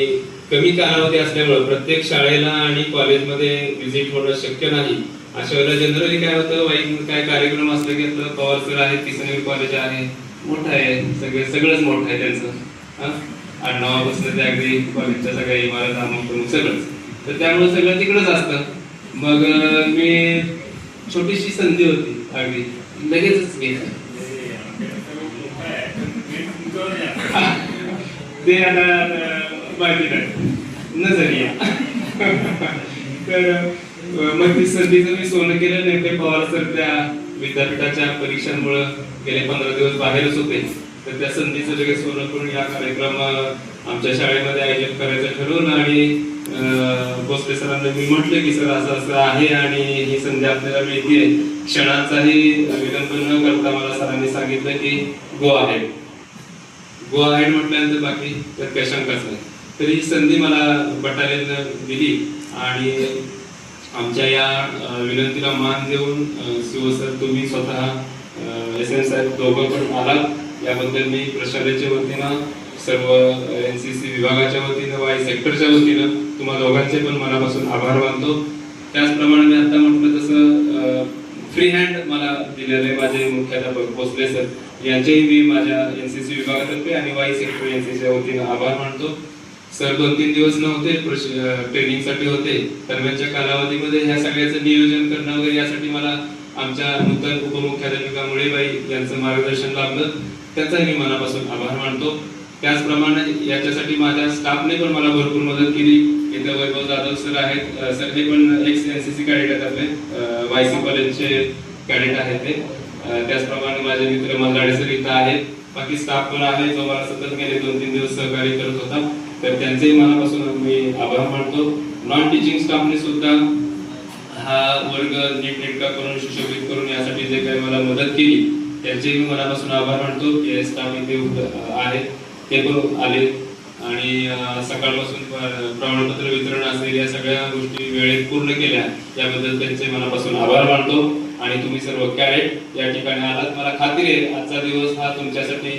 [SPEAKER 5] कमी कालावधी असल्यामुळे प्रत्येक शाळेला आणि कॉलेजमध्ये व्हिजिट होणं शक्य नाही. अशा वेळेला जनरली काय होतं, वाई काय कार्यक्रम असलं की आपलं पवार सर आहे, किसनगिरी कॉलेज आहे, मोठं आहे, सगळंच मोठं आहे त्यांचं. आडनावापासून ते अगदी कॉलेजच्या सगळ्या इमारत आमंत्रण सगळंच, तर त्यामुळे सगळं तिकडंच असतं. मग मी छोटीशी संधी होती अगदी लगेचच घेतली. ते आता माहिती नाही नजरिया. तर मग ती संधीचं मी सोनं केलं. नेमके पवार सर त्या विद्यापीठाच्या परीक्षांमुळे गेले 15 दिवस बाहेरच होते. तर त्या संधीचं लगेच सोनं करून या कार्यक्रम आमच्या शाळेमध्ये आयोजित करायचं ठरवलं आणि भोसले सरांना मी म्हटलं की सर असं असं आहे आणि ही संधी आपल्याला मिळते. क्षणाचाही विलंब न करता मला सरांनी सांगितलं की गो अहेड. गो अहेड म्हटल्यानंतर बाकी त्यात काही शंकाच नाही. तर ही संधी मला बटालियन दिली आणि आमच्या या विनंतीला मान देऊन शिव सर तुम्ही स्वतः एस एम साहेब दोघं पण आलात, याबद्दल मी प्रशालेच्या वतीनं सर्व एनसीसी विभागाच्या वतीनं वाई सेक्टरच्या वतीनं तुम्हा दोघांचे पण मनापासून आभार मानतो. त्याचप्रमाणे मी आता म्हटलं तसं फ्री हँड मला दिलेले माझे मुख्याध्यापक भोसले सर यांचेही मी माझ्या एनसीसी विभागातर्फे आणि वाई सेक्टर एनसीसीच्या वतीनं आभार मानतो. सर 2-3 दिवस नव्हते, ट्रेनिंगसाठी होते. दरम्यानच्या कालावधीमध्ये ह्या सगळ्याचं नियोजन करणं वगैरे यासाठी मला आमच्या नूतन उपमुख्याध्यापिका मुळेबाई यांचं मार्गदर्शन लाभलं, त्याचाही मी मनापासून आभार मानतो. त्याचप्रमाणे याच्यासाठी माझ्या स्टाफने पण मला भरपूर मदत केली. इथे वैभव जाधव सर आहेत, सर हे पण एक्स एनसीसी कॅडेट आहेत, आपले वायसी कॉलेजचे कॅडेट आहेत ते. त्याचप्रमाणे माझे मित्र मल्लाडे सर इथं आहेत. बाकी स्टाफ पण आहे जो मला सतत गेले 2-3 दिवस सहकार्य करत होता, तर त्यांचेही मनापासून मी आभार मानतो. नॉन टीचिंग स्टाफने सुद्धा हा वर्ग नीटनेटका करून सुशोभित करून यासाठी जे काही मला मदत केली त्यांचेही मी मनापासून आभार मानतो. हे स्टाफ इथे आहेत ते पण आले आणि सकाळपासून प्रमाणपत्र वितरण असेल या सगळ्या गोष्टी वेळेत पूर्ण केल्या, याबद्दल त्यांचे मनापासून आभार मानतो. आणि तुम्ही सर्व कॅडेट या ठिकाणी आलात, मला खात्री आहे आजचा दिवस हा तुमच्यासाठी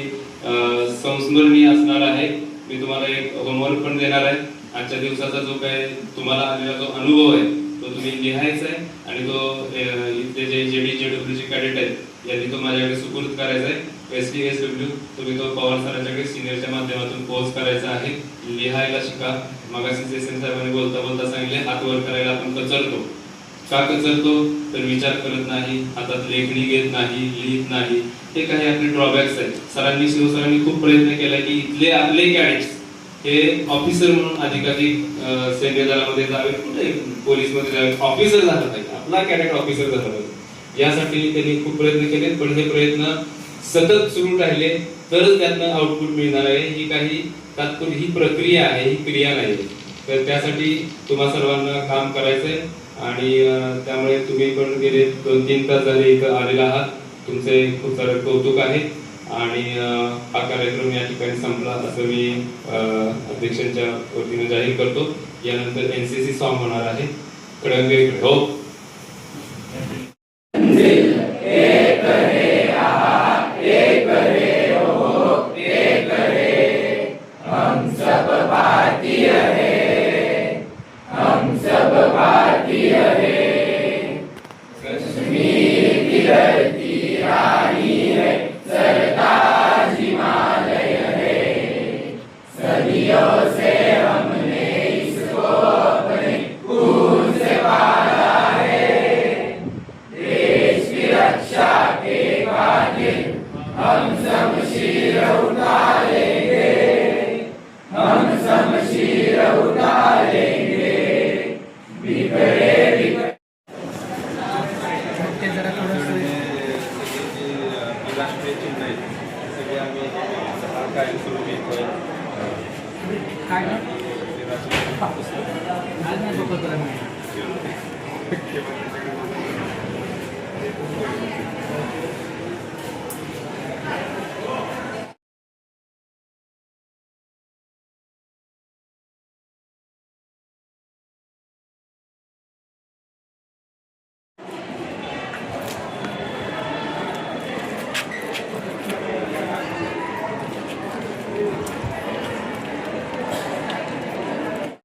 [SPEAKER 5] संस्मरणीय असणार आहे. मी तुम्हाला एक होमवर्क पण देणार आहे. आजच्या दिवसाचा जो काही तुम्हाला आलेला जो अनुभव आहे तो तुम्ही लिहायचा आहे आणि तो इथले जे जेडीजेडब्ल्यूचे कॅडेट आहेत यांनी तो माझ्याकडे सुपूर्द करायचा आहे. एसडीएसडब्ल्यू तुम्ही तो पवार सरांच्याकडे सिनियरच्या माध्यमातून पोस्ट करायचा आहे. लिहायला शिका. मगाशी एसएम साहेबांनी बोलता बोलता सांगितले हात वर करायला आपण कचरतो. का कचरतो तर विचार करत नाही, हातात लेखणी घेत नाही, लिहित नाही. हे काही आपले ड्रॉबॅक्स आहेत. सरांनी शिवसरांनी खूप प्रयत्न केला की इथले आपले कॅडेट्स हे ऑफिसर म्हणून अधिकाधिक सैन्य दलामध्ये जावे, कुठे पोलीस मध्ये जावे, ऑफिसर झाला पाहिजे, आपला कॅडेट ऑफिसर झाला पाहिजे, यासाठी त्यांनी खूप प्रयत्न केले. पण हे प्रयत्न सतत सुरू राहिले तरच त्यांना आउटपुट मिळणार आहे. ही काही तात्पुरती ही प्रक्रिया आहे, ही क्रिया नाही. तर त्यासाठी तुम्हा सर्वांना काम करायचंय आणि त्यामुळे तुम्ही पण गेले 2-3 तास झाले इथं आलेला आहात. तुमचे खूप सारे कौतुक आहे आणि हा कार्यक्रम या ठिकाणी संपला असं मी अध्यक्षांच्या वतीने जाहीर करतो. यानंतर एनसीसी सॉन्ग होणार आहे. कडंगे हो राष्ट्रीय चिन्ह आहेत सगळे आम्ही कायमस्वरूपी काय